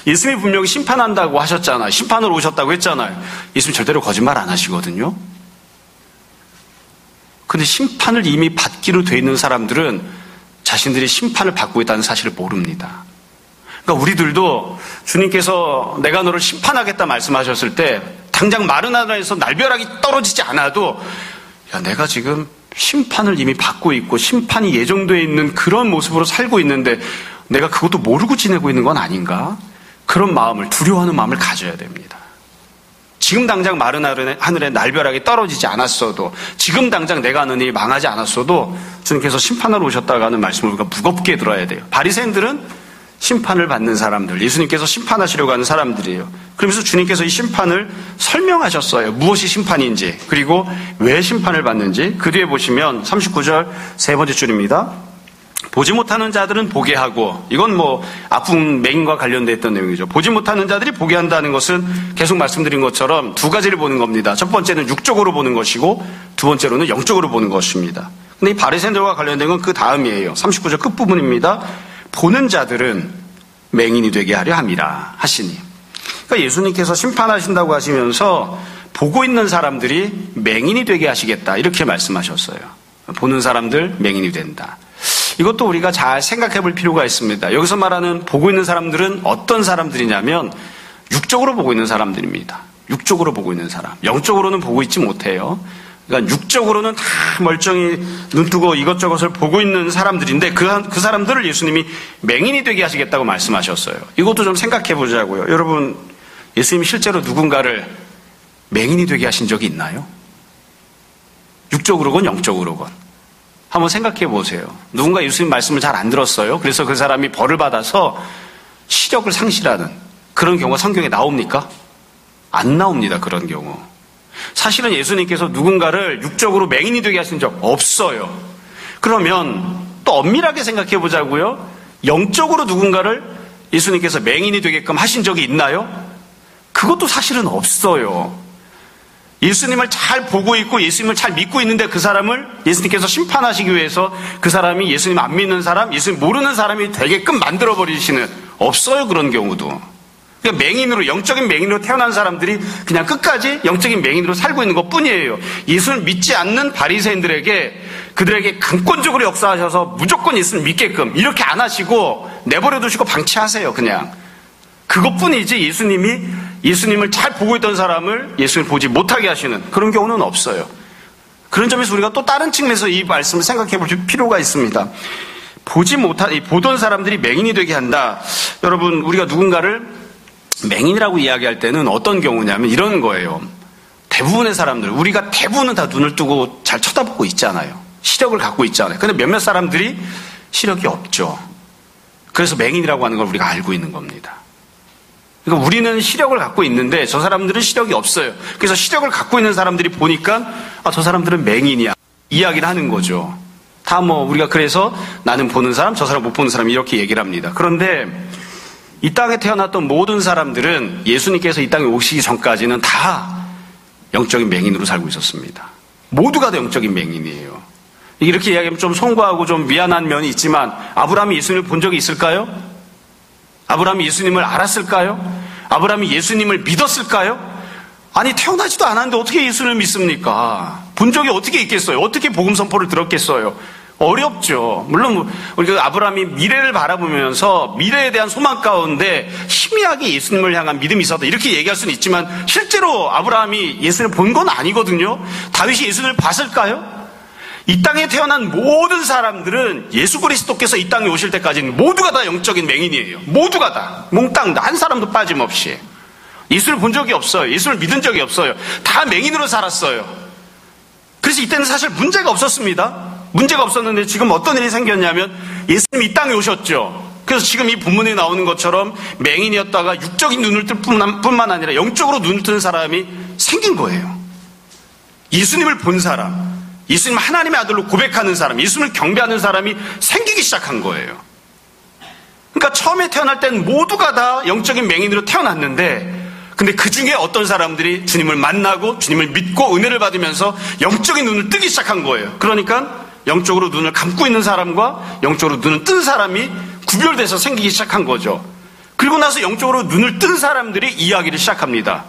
예수님이 분명히 심판한다고 하셨잖아요. 심판으로 오셨다고 했잖아요. 예수님 절대로 거짓말 안 하시거든요. 근데 심판을 이미 받기로 돼 있는 사람들은 자신들이 심판을 받고 있다는 사실을 모릅니다. 그러니까 우리들도 주님께서 내가 너를 심판하겠다 말씀하셨을 때 당장 마른 하늘에서 날벼락이 떨어지지 않아도 야, 내가 지금 심판을 이미 받고 있고 심판이 예정되어 있는 그런 모습으로 살고 있는데 내가 그것도 모르고 지내고 있는 건 아닌가? 그런 마음을, 두려워하는 마음을 가져야 됩니다. 지금 당장 마른 하늘에 날벼락이 떨어지지 않았어도 지금 당장 내가 하는 일이 망하지 않았어도 주님께서 심판하러 오셨다고 하는 말씀을 우리가 무겁게 들어야 돼요. 바리새인들은 심판을 받는 사람들, 예수님께서 심판하시려고 하는 사람들이에요. 그러면서 주님께서 이 심판을 설명하셨어요. 무엇이 심판인지 그리고 왜 심판을 받는지. 그 뒤에 보시면 39절 세 번째 줄입니다. 보지 못하는 자들은 보게 하고, 이건 뭐 아픈 맹인과 관련됐던 내용이죠. 보지 못하는 자들이 보게 한다는 것은 계속 말씀드린 것처럼 두 가지를 보는 겁니다. 첫 번째는 육적으로 보는 것이고 두 번째로는 영적으로 보는 것입니다. 근데 이 바리새인들과 관련된 건 그 다음이에요. 39절 끝부분입니다. 보는 자들은 맹인이 되게 하려 함이라 하시니. 그러니까 예수님께서 심판하신다고 하시면서 보고 있는 사람들이 맹인이 되게 하시겠다 이렇게 말씀하셨어요. 보는 사람들 맹인이 된다. 이것도 우리가 잘 생각해 볼 필요가 있습니다. 여기서 말하는 보고 있는 사람들은 어떤 사람들이냐면 육적으로 보고 있는 사람들입니다. 육적으로 보고 있는 사람. 영적으로는 보고 있지 못해요. 그러니까 육적으로는 다 멀쩡히 눈뜨고 이것저것을 보고 있는 사람들인데 그 사람들을 예수님이 맹인이 되게 하시겠다고 말씀하셨어요. 이것도 좀 생각해 보자고요. 여러분, 예수님이 실제로 누군가를 맹인이 되게 하신 적이 있나요? 육적으로건 영적으로건. 한번 생각해 보세요. 누군가 예수님 말씀을 잘 안 들었어요. 그래서 그 사람이 벌을 받아서 시력을 상실하는 그런 경우가 성경에 나옵니까? 안 나옵니다. 그런 경우. 사실은 예수님께서 누군가를 육적으로 맹인이 되게 하신 적 없어요. 그러면 또 엄밀하게 생각해 보자고요. 영적으로 누군가를 예수님께서 맹인이 되게끔 하신 적이 있나요? 그것도 사실은 없어요. 예수님을 잘 보고 있고 예수님을 잘 믿고 있는데 그 사람을 예수님께서 심판하시기 위해서 그 사람이 예수님 안 믿는 사람, 예수님 모르는 사람이 되게끔 만들어버리시는, 없어요. 그런 경우도. 그러니까 맹인으로, 영적인 맹인으로 태어난 사람들이 그냥 끝까지 영적인 맹인으로 살고 있는 것 뿐이에요. 예수를 믿지 않는 바리새인들에게 그들에게 강권적으로 역사하셔서 무조건 예수를 믿게끔 이렇게 안 하시고 내버려 두시고 방치하세요. 그냥. 그것뿐이지 예수님을 잘 보고 있던 사람을 예수님을 보지 못하게 하시는 그런 경우는 없어요. 그런 점에서 우리가 또 다른 측면에서 이 말씀을 생각해 볼 필요가 있습니다. 보던 사람들이 맹인이 되게 한다. 여러분, 우리가 누군가를 맹인이라고 이야기할 때는 어떤 경우냐면 이런 거예요. 대부분의 사람들, 우리가 대부분은 다 눈을 뜨고 잘 쳐다보고 있잖아요. 시력을 갖고 있잖아요. 근데 몇몇 사람들이 시력이 없죠. 그래서 맹인이라고 하는 걸 우리가 알고 있는 겁니다. 그러니까 우리는 시력을 갖고 있는데 저 사람들은 시력이 없어요. 그래서 시력을 갖고 있는 사람들이 보니까 저 사람들은 맹인이야 이야기를 하는 거죠. 다 우리가 그래서 나는 보는 사람, 저 사람 못 보는 사람 이렇게 얘기를 합니다. 그런데 이 땅에 태어났던 모든 사람들은 예수님께서 이 땅에 오시기 전까지는 다 영적인 맹인으로 살고 있었습니다. 모두가 다 영적인 맹인이에요. 이렇게 이야기하면 좀 송구하고 좀 미안한 면이 있지만 아브라함이 예수님을 본 적이 있을까요? 아브라함이 예수님을 알았을까요? 아브라함이 예수님을 믿었을까요? 아니, 태어나지도 않았는데 어떻게 예수를 믿습니까? 본 적이 어떻게 있겠어요? 어떻게 복음 선포를 들었겠어요? 어렵죠. 물론 우리가 아브라함이 미래를 바라보면서 미래에 대한 소망 가운데 희미하게 예수님을 향한 믿음이 있었다 이렇게 얘기할 수는 있지만 실제로 아브라함이 예수를 본 건 아니거든요. 다윗이 예수를 봤을까요? 이 땅에 태어난 모든 사람들은 예수 그리스도께서 이 땅에 오실 때까지는 모두가 다 영적인 맹인이에요. 모두가 다. 몽땅 한 사람도 빠짐없이. 예수를 본 적이 없어요. 예수를 믿은 적이 없어요. 다 맹인으로 살았어요. 그래서 이때는 사실 문제가 없었습니다. 문제가 없었는데 지금 어떤 일이 생겼냐면 예수님이 이 땅에 오셨죠. 그래서 지금 이 본문에 나오는 것처럼 맹인이었다가 육적인 눈을 뜰 뿐만 아니라 영적으로 눈을 뜨는 사람이 생긴 거예요. 예수님을 본 사람, 예수님 하나님의 아들로 고백하는 사람, 예수님을 경배하는 사람이 생기기 시작한 거예요. 그러니까 처음에 태어날 때는 모두가 다 영적인 맹인으로 태어났는데 근데 그 중에 어떤 사람들이 주님을 만나고 주님을 믿고 은혜를 받으면서 영적인 눈을 뜨기 시작한 거예요. 그러니까 영적으로 눈을 감고 있는 사람과 영적으로 눈을 뜬 사람이 구별돼서 생기기 시작한 거죠. 그리고 나서 영적으로 눈을 뜬 사람들이 이야기를 시작합니다.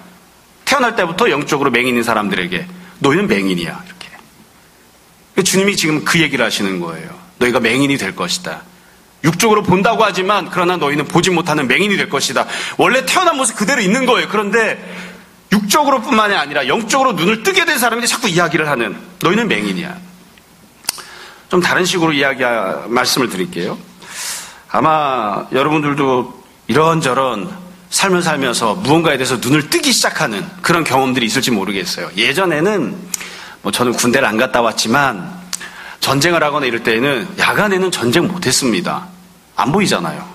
태어날 때부터 영적으로 맹인인 사람들에게 너희는 맹인이야 이렇게. 주님이 지금 그 얘기를 하시는 거예요. 너희가 맹인이 될 것이다. 육적으로 본다고 하지만 그러나 너희는 보지 못하는 맹인이 될 것이다. 원래 태어난 모습 그대로 있는 거예요. 그런데 육적으로 뿐만이 아니라 영적으로 눈을 뜨게 된 사람들이 자꾸 이야기를 하는 너희는 맹인이야. 좀 다른 식으로 말씀을 드릴게요. 아마 여러분들도 이런저런 삶을 살면서 무언가에 대해서 눈을 뜨기 시작하는 그런 경험들이 있을지 모르겠어요. 예전에는 저는 군대를 안 갔다 왔지만 전쟁을 하거나 이럴 때에는 야간에는 전쟁 못했습니다. 안 보이잖아요.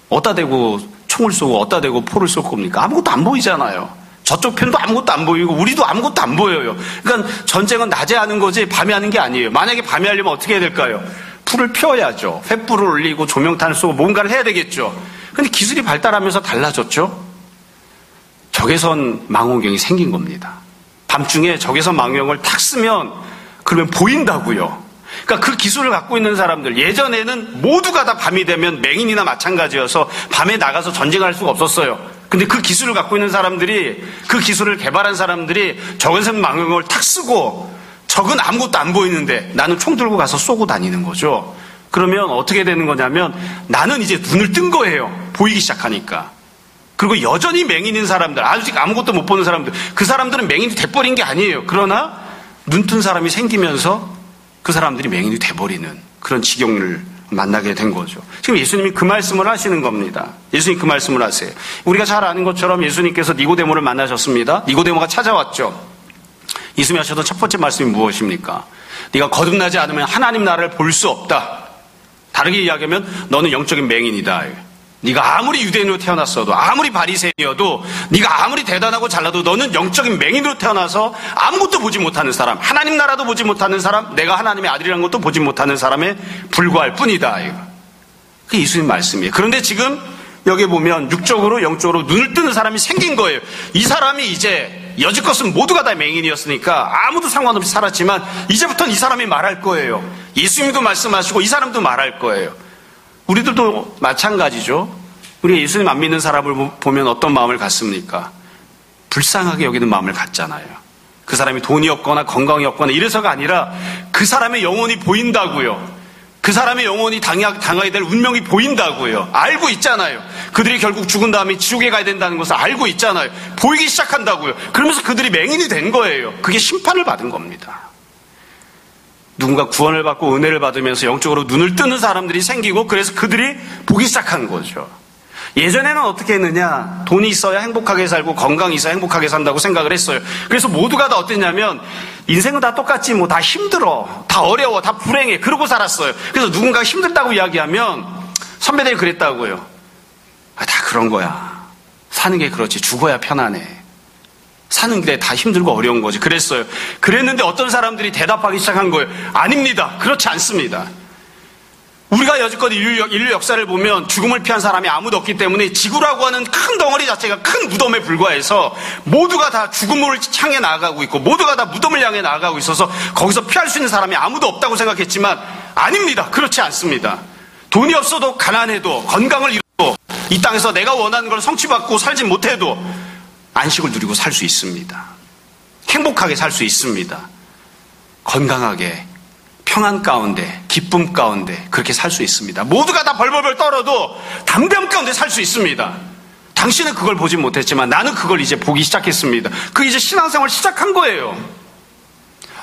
어디다 대고 총을 쏘고 어디다 대고 포를 쏠 겁니까? 아무것도 안 보이잖아요. 저쪽 편도 아무것도 안 보이고 우리도 아무것도 안 보여요. 그러니까 전쟁은 낮에 하는 거지 밤에 하는 게 아니에요. 만약에 밤에 하려면 어떻게 해야 될까요? 불을 피워야죠. 횃불을 올리고 조명탄을 쏘고 뭔가를 해야 되겠죠. 그런데 기술이 발달하면서 달라졌죠. 적외선 망원경이 생긴 겁니다. 밤중에 적외선 망원경을 탁 쓰면 그러면 보인다고요. 그러니까 그 기술을 갖고 있는 사람들, 예전에는 모두가 다 밤이 되면 맹인이나 마찬가지여서 밤에 나가서 전쟁을 할 수가 없었어요. 근데 그 기술을 갖고 있는 사람들이, 그 기술을 개발한 사람들이 적외선 망원경을 탁 쓰고 적은 아무것도 안 보이는데 나는 총 들고 가서 쏘고 다니는 거죠. 그러면 어떻게 되는 거냐면 나는 이제 눈을 뜬 거예요. 보이기 시작하니까. 그리고 여전히 맹인인 사람들, 아직 아무것도 못 보는 사람들, 그 사람들은 맹인이 돼버린 게 아니에요. 그러나 눈 뜬 사람이 생기면서 그 사람들이 맹인이 돼버리는 그런 지경을 만나게 된 거죠. 지금 예수님이 그 말씀을 하시는 겁니다. 예수님이 그 말씀을 하세요. 우리가 잘 아는 것처럼 예수님께서 니고데모를 만나셨습니다. 니고데모가 찾아왔죠. 예수님이 하셨던 첫 번째 말씀이 무엇입니까? 네가 거듭나지 않으면 하나님 나라를 볼 수 없다. 다르게 이야기하면 너는 영적인 맹인이다. 네가 아무리 유대인으로 태어났어도 아무리 바리새인이어도 네가 아무리 대단하고 잘나도 너는 영적인 맹인으로 태어나서 아무것도 보지 못하는 사람, 하나님 나라도 보지 못하는 사람, 내가 하나님의 아들이라는 것도 보지 못하는 사람에 불과할 뿐이다. 그게 예수님 말씀이에요. 그런데 지금 여기 보면 육적으로 영적으로 눈을 뜨는 사람이 생긴 거예요. 이 사람이 이제 여지껏은 모두가 다 맹인이었으니까 아무도 상관없이 살았지만 이제부터는 이 사람이 말할 거예요. 예수님도 말씀하시고 이 사람도 말할 거예요. 우리들도 마찬가지죠. 우리가 예수님 안 믿는 사람을 보면 어떤 마음을 갖습니까? 불쌍하게 여기는 마음을 갖잖아요. 그 사람이 돈이 없거나 건강이 없거나 이래서가 아니라 그 사람의 영혼이 보인다고요. 그 사람의 영혼이 당하게 될 운명이 보인다고요. 알고 있잖아요. 그들이 결국 죽은 다음에 지옥에 가야 된다는 것을 알고 있잖아요. 보이기 시작한다고요. 그러면서 그들이 맹인이 된 거예요. 그게 심판을 받은 겁니다. 누군가 구원을 받고 은혜를 받으면서 영적으로 눈을 뜨는 사람들이 생기고 그래서 그들이 보기 시작한 거죠. 예전에는 어떻게 했느냐? 돈이 있어야 행복하게 살고 건강이 있어야 행복하게 산다고 생각을 했어요. 그래서 모두가 다 어땠냐면 인생은 다 똑같지 뭐 다 힘들어, 다 어려워, 다 불행해 그러고 살았어요. 그래서 누군가 힘들다고 이야기하면 선배들이 그랬다고요. 다 그런 거야. 사는 게 그렇지 죽어야 편하네. 사는 길에 다 힘들고 어려운 거지. 그랬어요. 그랬는데 어떤 사람들이 대답하기 시작한 거예요. 아닙니다. 그렇지 않습니다. 우리가 여지껏 인류 역사를 보면 죽음을 피한 사람이 아무도 없기 때문에 지구라고 하는 큰 덩어리 자체가 큰 무덤에 불과해서 모두가 다 죽음을 향해 나아가고 있고 모두가 다 무덤을 향해 나아가고 있어서 거기서 피할 수 있는 사람이 아무도 없다고 생각했지만 아닙니다. 그렇지 않습니다. 돈이 없어도 가난해도 건강을 이 땅에서 내가 원하는 걸 성취받고 살지 못해도 안식을 누리고 살 수 있습니다. 행복하게 살 수 있습니다. 건강하게, 평안 가운데, 기쁨 가운데 그렇게 살 수 있습니다. 모두가 다 벌벌벌 떨어도 담대함 가운데 살 수 있습니다. 당신은 그걸 보지 못했지만 나는 그걸 이제 보기 시작했습니다. 그 이제 신앙생활 시작한 거예요.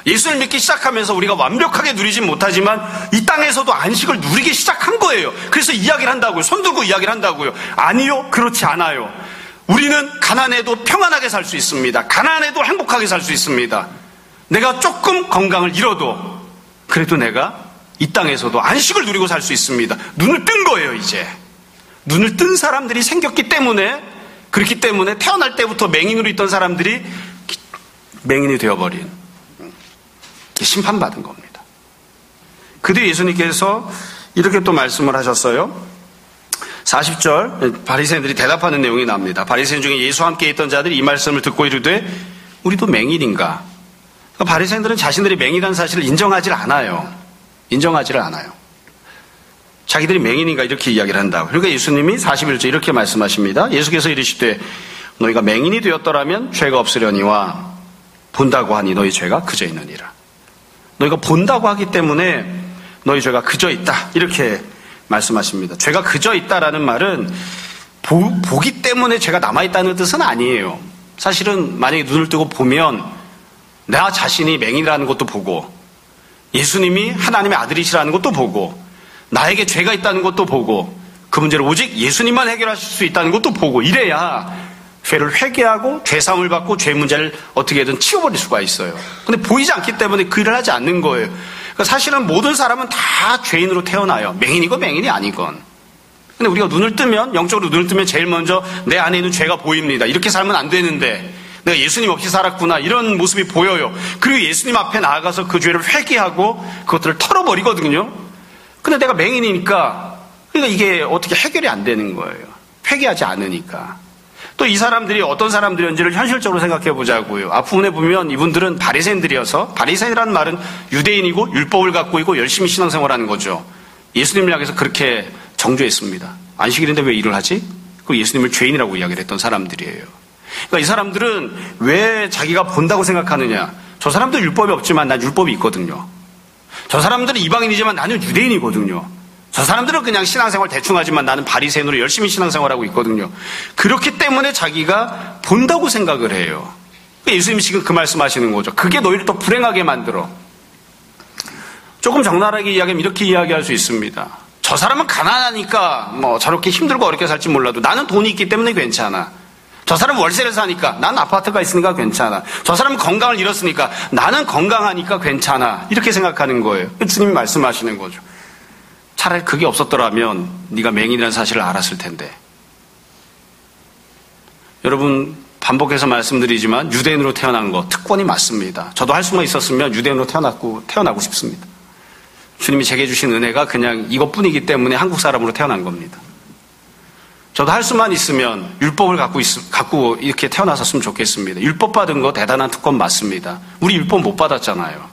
예수를 믿기 시작하면서 우리가 완벽하게 누리진 못하지만 이 땅에서도 안식을 누리기 시작한 거예요. 그래서 이야기를 한다고요. 손 들고 이야기를 한다고요. 아니요, 그렇지 않아요. 우리는 가난해도 평안하게 살 수 있습니다. 가난해도 행복하게 살 수 있습니다. 내가 조금 건강을 잃어도 그래도 내가 이 땅에서도 안식을 누리고 살 수 있습니다. 눈을 뜬 거예요, 이제. 눈을 뜬 사람들이 생겼기 때문에, 그렇기 때문에 태어날 때부터 맹인으로 있던 사람들이 맹인이 되어버린, 심판받은 겁니다. 그 뒤에 예수님께서 이렇게 또 말씀을 하셨어요. 40절 바리새인들이 대답하는 내용이 나옵니다. 바리새인 중에 예수와 함께 있던 자들이 이 말씀을 듣고 이르되 우리도 맹인인가? 그러니까 바리새인들은 자신들이 맹인이라는 사실을 인정하지 않아요. 인정하지를 않아요. 자기들이 맹인인가 이렇게 이야기를 한다고. 그러니까 예수님이 41절 이렇게 말씀하십니다. 예수께서 이르시되 너희가 맹인이 되었더라면 죄가 없으려니와 본다고 하니 너희 죄가 그저 있느니라. 너희가 본다고 하기 때문에 너희 죄가 그저 있다. 이렇게 말씀하십니다. 죄가 그저 있다라는 말은 보기 때문에 죄가 남아있다는 뜻은 아니에요. 사실은 만약에 눈을 뜨고 보면 나 자신이 맹인이라는 것도 보고 예수님이 하나님의 아들이시라는 것도 보고 나에게 죄가 있다는 것도 보고 그 문제를 오직 예수님만 해결하실 수 있다는 것도 보고 이래야 죄를 회개하고 죄사함을 받고 죄 문제를 어떻게든 치워버릴 수가 있어요. 근데 보이지 않기 때문에 그 일을 하지 않는 거예요. 그러니까 사실은 모든 사람은 다 죄인으로 태어나요. 맹인이건 맹인이 아니건. 근데 우리가 눈을 뜨면, 영적으로 눈을 뜨면 제일 먼저 내 안에 있는 죄가 보입니다. 이렇게 살면 안 되는데 내가 예수님 없이 살았구나 이런 모습이 보여요. 그리고 예수님 앞에 나아가서 그 죄를 회개하고 그것들을 털어버리거든요. 근데 내가 맹인이니까 그러니까 이게 어떻게 해결이 안 되는 거예요. 회개하지 않으니까. 또 이 사람들이 어떤 사람들인지를 현실적으로 생각해 보자고요. 앞부분에 보면 이분들은 바리새인들이어서, 바리새인이라는 말은 유대인이고 율법을 갖고 있고 열심히 신앙생활하는 거죠. 예수님을 향해서 그렇게 정죄했습니다. 안식일인데 왜 일을 하지? 그 예수님을 죄인이라고 이야기를 했던 사람들이에요. 그러니까 이 사람들은 왜 자기가 본다고 생각하느냐? 저 사람도 율법이 없지만 난 율법이 있거든요. 저 사람들은 이방인이지만 나는 유대인이거든요. 저 사람들은 그냥 신앙생활 대충 하지만 나는 바리새인으로 열심히 신앙생활하고 있거든요. 그렇기 때문에 자기가 본다고 생각을 해요. 예수님이 지금 그 말씀하시는 거죠. 그게 너희를 더 불행하게 만들어. 조금 적나라하게 이야기하면 이렇게 이야기할 수 있습니다. 저 사람은 가난하니까 뭐 저렇게 힘들고 어렵게 살지 몰라도 나는 돈이 있기 때문에 괜찮아. 저 사람은 월세를 사니까 나는 아파트가 있으니까 괜찮아. 저 사람은 건강을 잃었으니까 나는 건강하니까 괜찮아. 이렇게 생각하는 거예요. 주님이 말씀하시는 거죠. 차라리 그게 없었더라면 네가 맹인이라는 사실을 알았을 텐데. 여러분 반복해서 말씀드리지만 유대인으로 태어난 거 특권이 맞습니다. 저도 할 수만 있었으면 유대인으로 태어나고 싶습니다. 주님이 제게 주신 은혜가 그냥 이것뿐이기 때문에 한국 사람으로 태어난 겁니다. 저도 할 수만 있으면 율법을 갖고 이렇게 태어났었으면 좋겠습니다. 율법 받은 거 대단한 특권 맞습니다. 우리 율법 못 받았잖아요.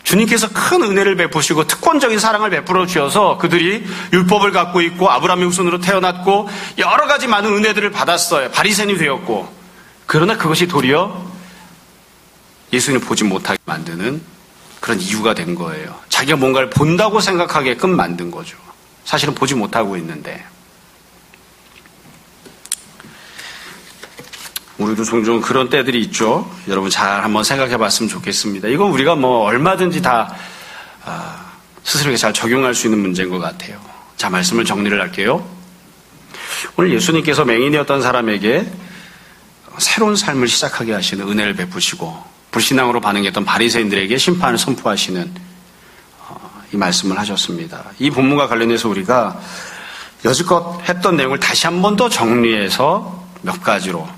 주님께서 큰 은혜를 베푸시고 특권적인 사랑을 베풀어 주셔서 그들이 율법을 갖고 있고 아브라함의 후손으로 태어났고 여러 가지 많은 은혜들을 받았어요. 바리새인이 되었고. 그러나 그것이 도리어 예수님을 보지 못하게 만드는 그런 이유가 된 거예요. 자기가 뭔가를 본다고 생각하게끔 만든 거죠. 사실은 보지 못하고 있는데. 우리도 종종 그런 때들이 있죠. 여러분 잘 한번 생각해 봤으면 좋겠습니다. 이건 우리가 뭐 얼마든지 다 스스로에게 잘 적용할 수 있는 문제인 것 같아요. 자, 말씀을 정리를 할게요. 오늘 예수님께서 맹인이었던 사람에게 새로운 삶을 시작하게 하시는 은혜를 베푸시고 불신앙으로 반응했던 바리새인들에게 심판을 선포하시는 이 말씀을 하셨습니다. 이 본문과 관련해서 우리가 여지껏 했던 내용을 다시 한 번 더 정리해서 몇 가지로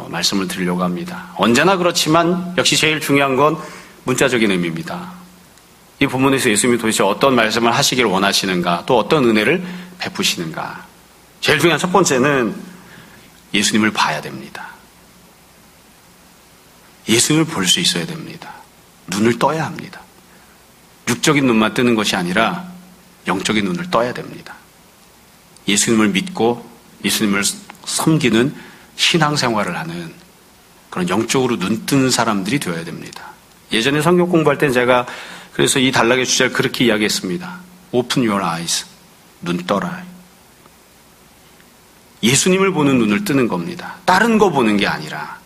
말씀을 드리려고 합니다. 언제나 그렇지만 역시 제일 중요한 건 문자적인 의미입니다. 이 본문에서 예수님이 도대체 어떤 말씀을 하시길 원하시는가, 또 어떤 은혜를 베푸시는가. 제일 중요한 첫 번째는 예수님을 봐야 됩니다. 예수님을 볼 수 있어야 됩니다. 눈을 떠야 합니다. 육적인 눈만 뜨는 것이 아니라 영적인 눈을 떠야 됩니다. 예수님을 믿고 예수님을 섬기는 신앙생활을 하는 그런 영적으로 눈뜨는 사람들이 되어야 됩니다. 예전에 성경 공부할 땐 제가 그래서 이 단락의 주제를 그렇게 이야기했습니다. Open your eyes. 눈 떠라. 예수님을 보는 눈을 뜨는 겁니다. 다른 거 보는 게 아니라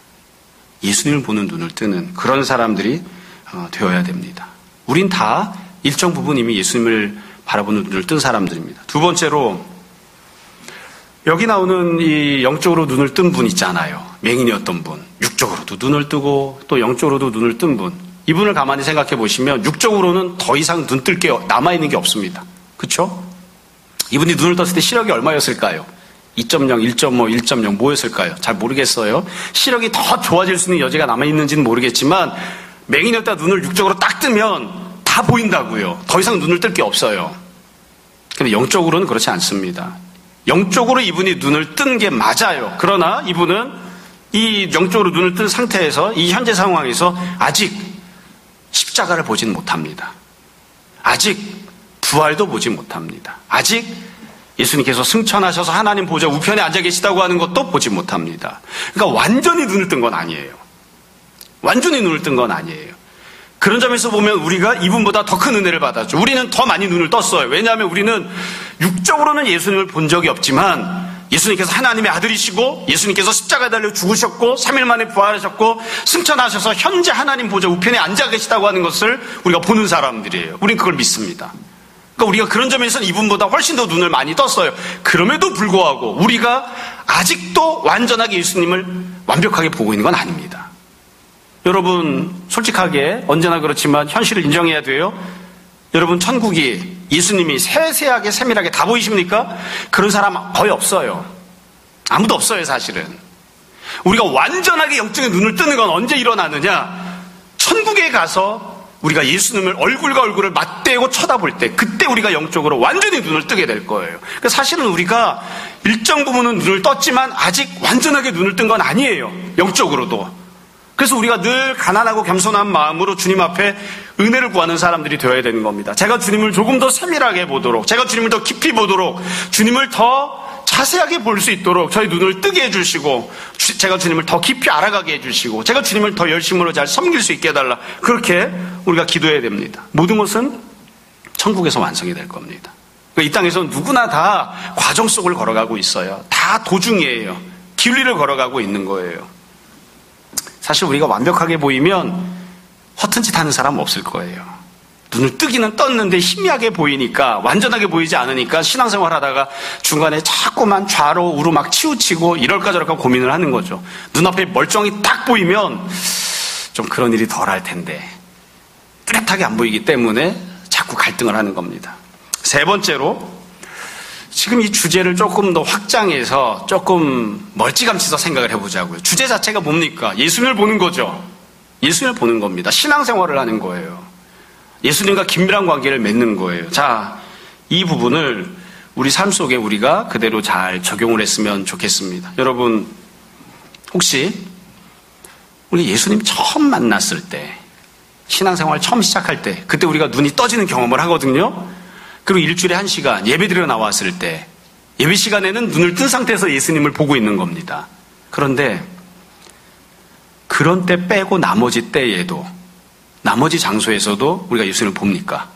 예수님을 보는 눈을 뜨는 그런 사람들이 되어야 됩니다. 우린 다 일정 부분 이미 예수님을 바라보는 눈을 뜬 사람들입니다. 두 번째로 여기 나오는 이 영적으로 눈을 뜬 분 있잖아요. 맹인이었던 분. 육적으로도 눈을 뜨고 또 영적으로도 눈을 뜬 분. 이분을 가만히 생각해 보시면 육적으로는 더 이상 눈 뜰 게 남아있는 게 없습니다. 그렇죠? 이분이 눈을 떴을 때 시력이 얼마였을까요? 2.0, 1.5, 1.0 뭐였을까요? 잘 모르겠어요. 시력이 더 좋아질 수 있는 여지가 남아있는지는 모르겠지만 맹인이었다 눈을 육적으로 딱 뜨면 다 보인다고요. 더 이상 눈을 뜰 게 없어요. 근데 영적으로는 그렇지 않습니다. 영적으로 이분이 눈을 뜬 게 맞아요. 그러나 이분은 이 영적으로 눈을 뜬 상태에서 이 현재 상황에서 아직 십자가를 보진 못합니다. 아직 부활도 보지 못합니다. 아직 예수님께서 승천하셔서 하나님 보좌 우편에 앉아 계시다고 하는 것도 보지 못합니다. 그러니까 완전히 눈을 뜬 건 아니에요. 완전히 눈을 뜬 건 아니에요. 그런 점에서 보면 우리가 이분보다 더 큰 은혜를 받았죠. 우리는 더 많이 눈을 떴어요. 왜냐하면 우리는 육적으로는 예수님을 본 적이 없지만 예수님께서 하나님의 아들이시고 예수님께서 십자가에 달려 죽으셨고 3일 만에 부활하셨고 승천하셔서 현재 하나님 보좌 우편에 앉아 계시다고 하는 것을 우리가 보는 사람들이에요. 우리는 그걸 믿습니다. 그러니까 우리가 그런 점에서는 이분보다 훨씬 더 눈을 많이 떴어요. 그럼에도 불구하고 우리가 아직도 완전하게 예수님을 완벽하게 보고 있는 건 아닙니다. 여러분 솔직하게 언제나 그렇지만 현실을 인정해야 돼요. 여러분 천국이 예수님이 세세하게 세밀하게 다 보이십니까? 그런 사람 거의 없어요. 아무도 없어요 사실은. 우리가 완전하게 영적인 눈을 뜨는 건 언제 일어나느냐? 천국에 가서 우리가 예수님을 얼굴과 얼굴을 맞대고 쳐다볼 때 그때 우리가 영적으로 완전히 눈을 뜨게 될 거예요. 그러니까 사실은 우리가 일정 부분은 눈을 떴지만 아직 완전하게 눈을 뜬 건 아니에요. 영적으로도. 그래서 우리가 늘 가난하고 겸손한 마음으로 주님 앞에 은혜를 구하는 사람들이 되어야 되는 겁니다. 제가 주님을 조금 더 세밀하게 보도록, 제가 주님을 더 깊이 보도록, 주님을 더 자세하게 볼 수 있도록 저희 눈을 뜨게 해주시고, 제가 주님을 더 깊이 알아가게 해주시고, 제가 주님을 더 열심으로 잘 섬길 수 있게 해달라. 그렇게 우리가 기도해야 됩니다. 모든 것은 천국에서 완성이 될 겁니다. 그러니까 이 땅에서는 누구나 다 과정 속을 걸어가고 있어요. 다 도중이에요. 길리를 걸어가고 있는 거예요. 사실 우리가 완벽하게 보이면 허튼 짓 하는 사람 없을 거예요. 눈을 뜨기는 떴는데 희미하게 보이니까, 완전하게 보이지 않으니까 신앙생활 하다가 중간에 자꾸만 좌로 우로 막 치우치고 이럴까 저럴까 고민을 하는 거죠. 눈앞에 멀쩡히 딱 보이면 좀 그런 일이 덜 할 텐데 뚜렷하게 안 보이기 때문에 자꾸 갈등을 하는 겁니다. 세 번째로 지금 이 주제를 조금 더 확장해서 조금 멀찌감치 더 생각을 해보자고요. 주제 자체가 뭡니까? 예수님을 보는 거죠. 예수님을 보는 겁니다. 신앙생활을 하는 거예요. 예수님과 긴밀한 관계를 맺는 거예요. 자, 이 부분을 우리 삶 속에 우리가 그대로 잘 적용을 했으면 좋겠습니다. 여러분, 혹시 우리 예수님 처음 만났을 때, 신앙생활 처음 시작할 때, 그때 우리가 눈이 떠지는 경험을 하거든요. 그리고 일주일에 1시간 예배드리러 나왔을 때 예배 시간에는 눈을 뜬 상태에서 예수님을 보고 있는 겁니다. 그런데 그런 때 빼고 나머지 때에도 나머지 장소에서도 우리가 예수님을 봅니까?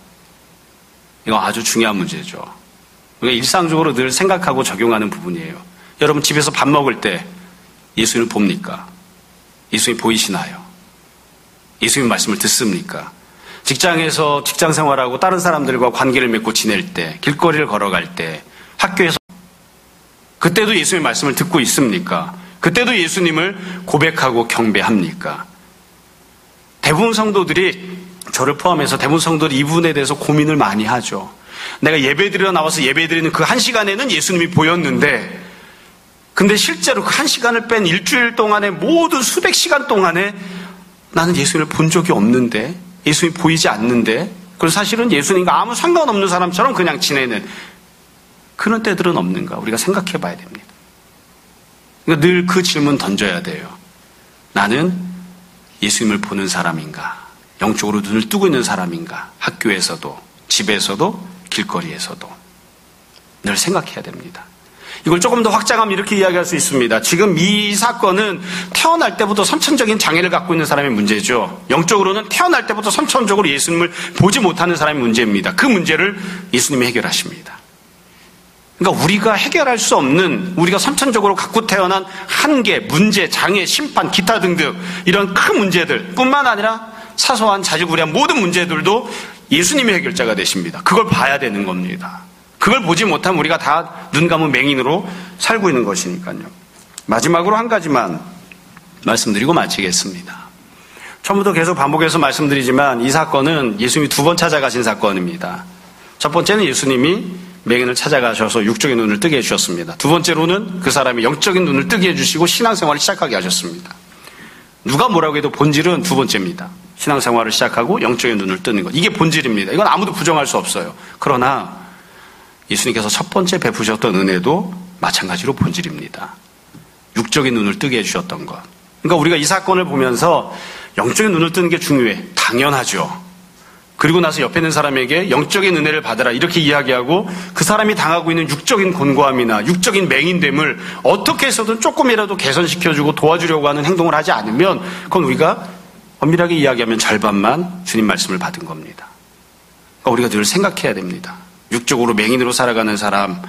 이거 아주 중요한 문제죠. 우리가 일상적으로 늘 생각하고 적용하는 부분이에요. 여러분 집에서 밥 먹을 때 예수님을 봅니까? 예수님이 보이시나요? 예수님 말씀을 듣습니까? 직장에서 직장 생활하고 다른 사람들과 관계를 맺고 지낼 때, 길거리를 걸어갈 때, 학교에서 그때도 예수님의 말씀을 듣고 있습니까? 그때도 예수님을 고백하고 경배합니까? 대부분 성도들이, 저를 포함해서 대부분 성도들이 이 부분에 대해서 고민을 많이 하죠. 내가 예배드리러 나와서 예배드리는 그 1시간에는 예수님이 보였는데, 근데 실제로 그 1시간을 뺀 일주일 동안의 모든 수백 시간 동안에 나는 예수님을 본 적이 없는데, 예수님이 보이지 않는데, 그리고 사실은 예수님과 아무 상관없는 사람처럼 그냥 지내는 그런 때들은 없는가? 우리가 생각해 봐야 됩니다. 그러니까 늘 그 질문 던져야 돼요. 나는 예수님을 보는 사람인가? 영적으로 눈을 뜨고 있는 사람인가? 학교에서도, 집에서도, 길거리에서도 늘 생각해야 됩니다. 이걸 조금 더 확장하면 이렇게 이야기할 수 있습니다. 지금 이 사건은 태어날 때부터 선천적인 장애를 갖고 있는 사람의 문제죠. 영적으로는 태어날 때부터 선천적으로 예수님을 보지 못하는 사람의 문제입니다. 그 문제를 예수님이 해결하십니다. 그러니까 우리가 해결할 수 없는, 우리가 선천적으로 갖고 태어난 한계, 문제, 장애, 심판, 기타 등등 이런 큰 문제들 뿐만 아니라 사소한 자질구레한 모든 문제들도 예수님이 해결자가 되십니다. 그걸 봐야 되는 겁니다. 그걸 보지 못하면 우리가 다 눈 감은 맹인으로 살고 있는 것이니까요. 마지막으로 한 가지만 말씀드리고 마치겠습니다. 처음부터 계속 반복해서 말씀드리지만 이 사건은 예수님이 2번 찾아가신 사건입니다. 첫 번째는 예수님이 맹인을 찾아가셔서 육적인 눈을 뜨게 해주셨습니다. 두 번째로는 그 사람이 영적인 눈을 뜨게 해주시고 신앙생활을 시작하게 하셨습니다. 누가 뭐라고 해도 본질은 두 번째입니다. 신앙생활을 시작하고 영적인 눈을 뜨는 것. 이게 본질입니다. 이건 아무도 부정할 수 없어요. 그러나 예수님께서 첫 번째 베푸셨던 은혜도 마찬가지로 본질입니다. 육적인 눈을 뜨게 해주셨던 것. 그러니까 우리가 이 사건을 보면서 영적인 눈을 뜨는 게 중요해. 당연하죠. 그리고 나서 옆에 있는 사람에게 영적인 은혜를 받으라 이렇게 이야기하고 그 사람이 당하고 있는 육적인 곤고함이나 육적인 맹인됨을 어떻게 해서든 조금이라도 개선시켜주고 도와주려고 하는 행동을 하지 않으면 그건 우리가 엄밀하게 이야기하면 절반만 주님 말씀을 받은 겁니다. 그러니까 우리가 늘 생각해야 됩니다. 육적으로 맹인으로 살아가는 사람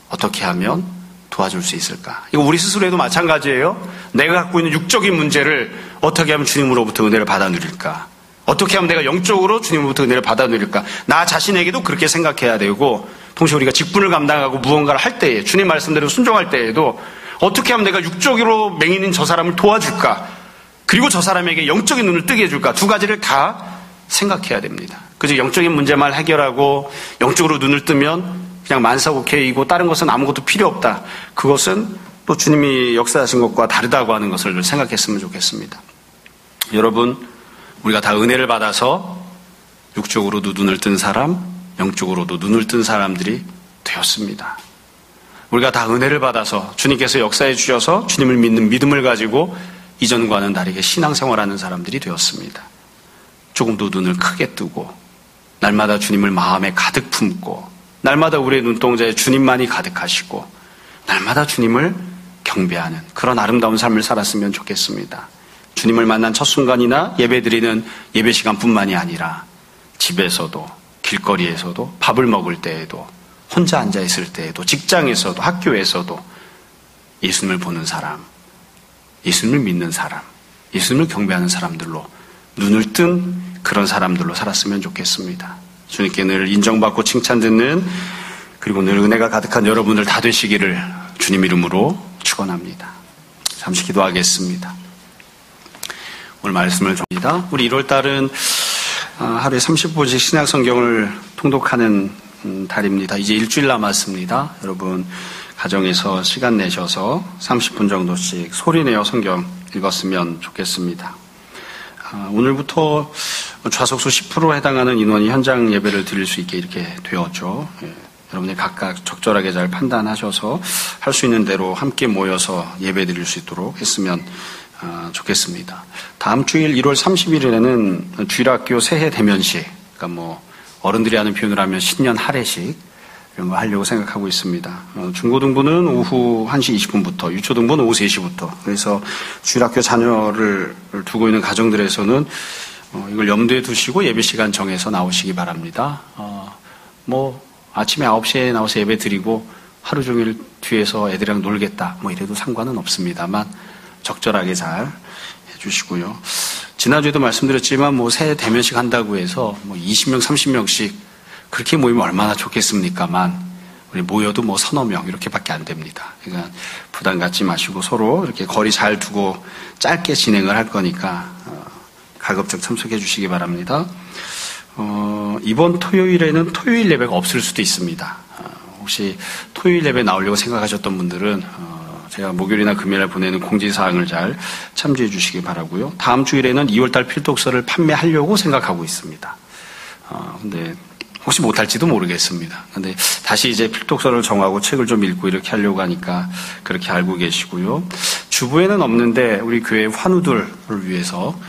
어떻게 하면 도와줄 수 있을까? 이거 우리 스스로에도 마찬가지예요. 내가 갖고 있는 육적인 문제를 어떻게 하면 주님으로부터 은혜를 받아 누릴까? 어떻게 하면 내가 영적으로 주님으로부터 은혜를 받아 누릴까? 나 자신에게도 그렇게 생각해야 되고 동시에 우리가 직분을 감당하고 무언가를 할 때에 주님 말씀대로 순종할 때에도 어떻게 하면 내가 육적으로 맹인인 저 사람을 도와줄까? 그리고 저 사람에게 영적인 눈을 뜨게 해줄까? 두 가지를 다 생각해야 됩니다. 그저 영적인 문제만 해결하고 영적으로 눈을 뜨면 그냥 만사오케이고 다른 것은 아무것도 필요 없다. 그것은 또 주님이 역사하신 것과 다르다고 하는 것을 생각했으면 좋겠습니다. 여러분, 우리가 다 은혜를 받아서 육적으로도 눈을 뜬 사람, 영적으로도 눈을 뜬 사람들이 되었습니다. 우리가 다 은혜를 받아서 주님께서 역사해 주셔서 주님을 믿는 믿음을 가지고 이전과는 다르게 신앙생활하는 사람들이 되었습니다. 조금 더 눈을 크게 뜨고 날마다 주님을 마음에 가득 품고 날마다 우리의 눈동자에 주님만이 가득하시고 날마다 주님을 경배하는 그런 아름다운 삶을 살았으면 좋겠습니다. 주님을 만난 첫 순간이나 예배드리는 예배 시간뿐만이 아니라 집에서도 길거리에서도 밥을 먹을 때에도 혼자 앉아있을 때에도 직장에서도 학교에서도 예수님을 보는 사람, 예수님을 믿는 사람, 예수님을 경배하는 사람들로 눈을 뜬 그런 사람들로 살았으면 좋겠습니다. 주님께 늘 인정받고 칭찬듣는 그리고 늘 은혜가 가득한 여러분들 다 되시기를 주님 이름으로 축원합니다. 잠시 기도하겠습니다. 오늘 말씀을 줍니다. 우리 1월달은 하루에 30분씩 신약 성경을 통독하는 달입니다. 이제 일주일 남았습니다. 여러분 가정에서 시간 내셔서 30분 정도씩 소리내어 성경 읽었으면 좋겠습니다. 오늘부터 좌석수 10%에 해당하는 인원이 현장 예배를 드릴 수 있게 이렇게 되었죠. 여러분이 각각 적절하게 잘 판단하셔서 할 수 있는 대로 함께 모여서 예배 드릴 수 있도록 했으면 좋겠습니다. 다음 주일 1월 30일에는 주일학교 새해 대면식, 그러니까 어른들이 하는 표현을 하면 신년 할애식 이런 거 하려고 생각하고 있습니다. 중고등부는 오후 1시 20분부터, 유초등부는 오후 3시부터. 그래서 주일학교 자녀를 두고 있는 가정들에서는 이걸 염두에 두시고 예배 시간 정해서 나오시기 바랍니다. 아침에 9시에 나와서 예배 드리고 하루 종일 뒤에서 애들이랑 놀겠다. 이래도 상관은 없습니다만 적절하게 잘 해주시고요. 지난주에도 말씀드렸지만 새해 대면식 한다고 해서 20명, 30명씩 그렇게 모이면 얼마나 좋겠습니까만 우리 모여도 서너 명 이렇게밖에 안 됩니다. 그러니까 부담 갖지 마시고 서로 이렇게 거리 잘 두고 짧게 진행을 할 거니까 가급적 참석해 주시기 바랍니다. 이번 토요일에는 토요일 예배가 없을 수도 있습니다. 혹시 토요일 예배 나오려고 생각하셨던 분들은 제가 목요일이나 금요일에 보내는 공지사항을 잘 참조해 주시기 바라고요. 다음 주일에는 2월달 필독서를 판매하려고 생각하고 있습니다. 근데 혹시 못할지도 모르겠습니다. 근데 다시 이제 필독서를 정하고 책을 좀 읽고 이렇게 하려고 하니까 그렇게 알고 계시고요. 주부에는 없는데 우리 교회 환우들을 위해서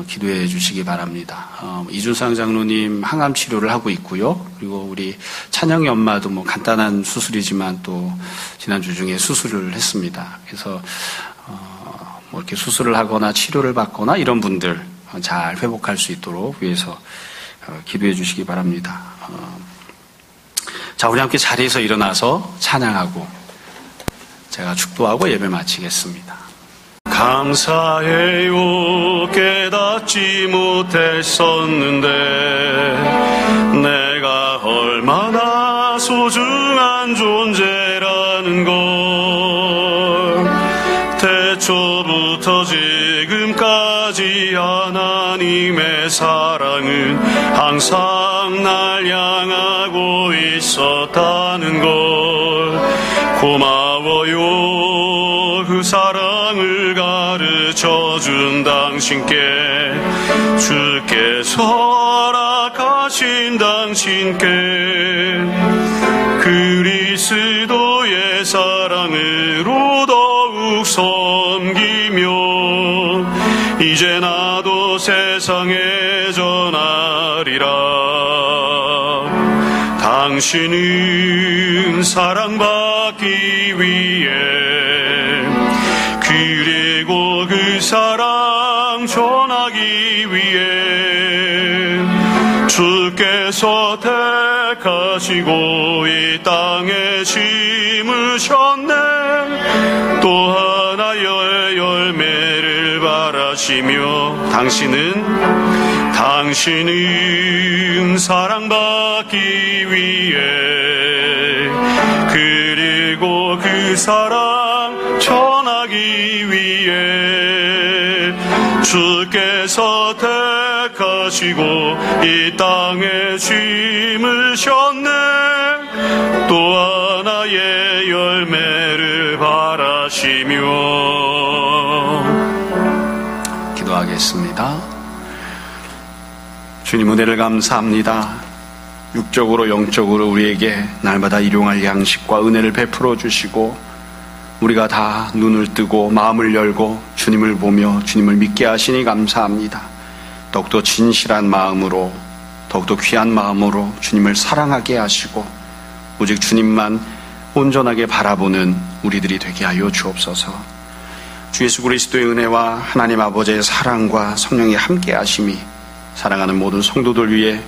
기도해 주시기 바랍니다. 이준상 장로님 항암 치료를 하고 있고요. 그리고 우리 찬영이 엄마도 뭐 간단한 수술이지만 또 지난주 중에 수술을 했습니다. 그래서 뭐 이렇게 수술을 하거나 치료를 받거나 이런 분들 잘 회복할 수 있도록 위해서 기도해 주시기 바랍니다. 자, 우리 함께 자리에서 일어나서 찬양하고 제가 축도하고 예배 마치겠습니다. 감사해요. 깨닫지 못했었는데 내가 얼마나 소중한 존재라는 걸 태초부터 지금까지 하나님의 사랑은 항상 날 향하고 있었다는 걸 고마워요. 그 사랑을 가르쳐준 당신께 주께서 허락하신 당신께 그리스도의 사랑으로 더욱 섬기며 이제 나도 세상에 전하리라. 당신은 사랑받기 위해 그리고 그 사랑 전하기 위해 주께서 택하시고 이 땅에 심으셨네. 또 하나의 열매를 바라시며 당신은 사랑받기 위해 그리고 그 사랑 전하기 위해 주께서 택하시고 이 땅에 심으셨네. 또 하나의 열매를 바라시며 기도하겠습니다. 주님 은혜를 감사합니다. 육적으로 영적으로 우리에게 날마다 일용할 양식과 은혜를 베풀어 주시고 우리가 다 눈을 뜨고 마음을 열고 주님을 보며 주님을 믿게 하시니 감사합니다. 더욱더 진실한 마음으로 더욱더 귀한 마음으로 주님을 사랑하게 하시고 오직 주님만 온전하게 바라보는 우리들이 되게 하여 주옵소서. 주 예수 그리스도의 은혜와 하나님 아버지의 사랑과 성령의 함께 하심이 사랑하는 모든 성도들 위해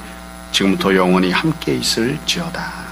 지금부터 영원히 함께 있을지어다.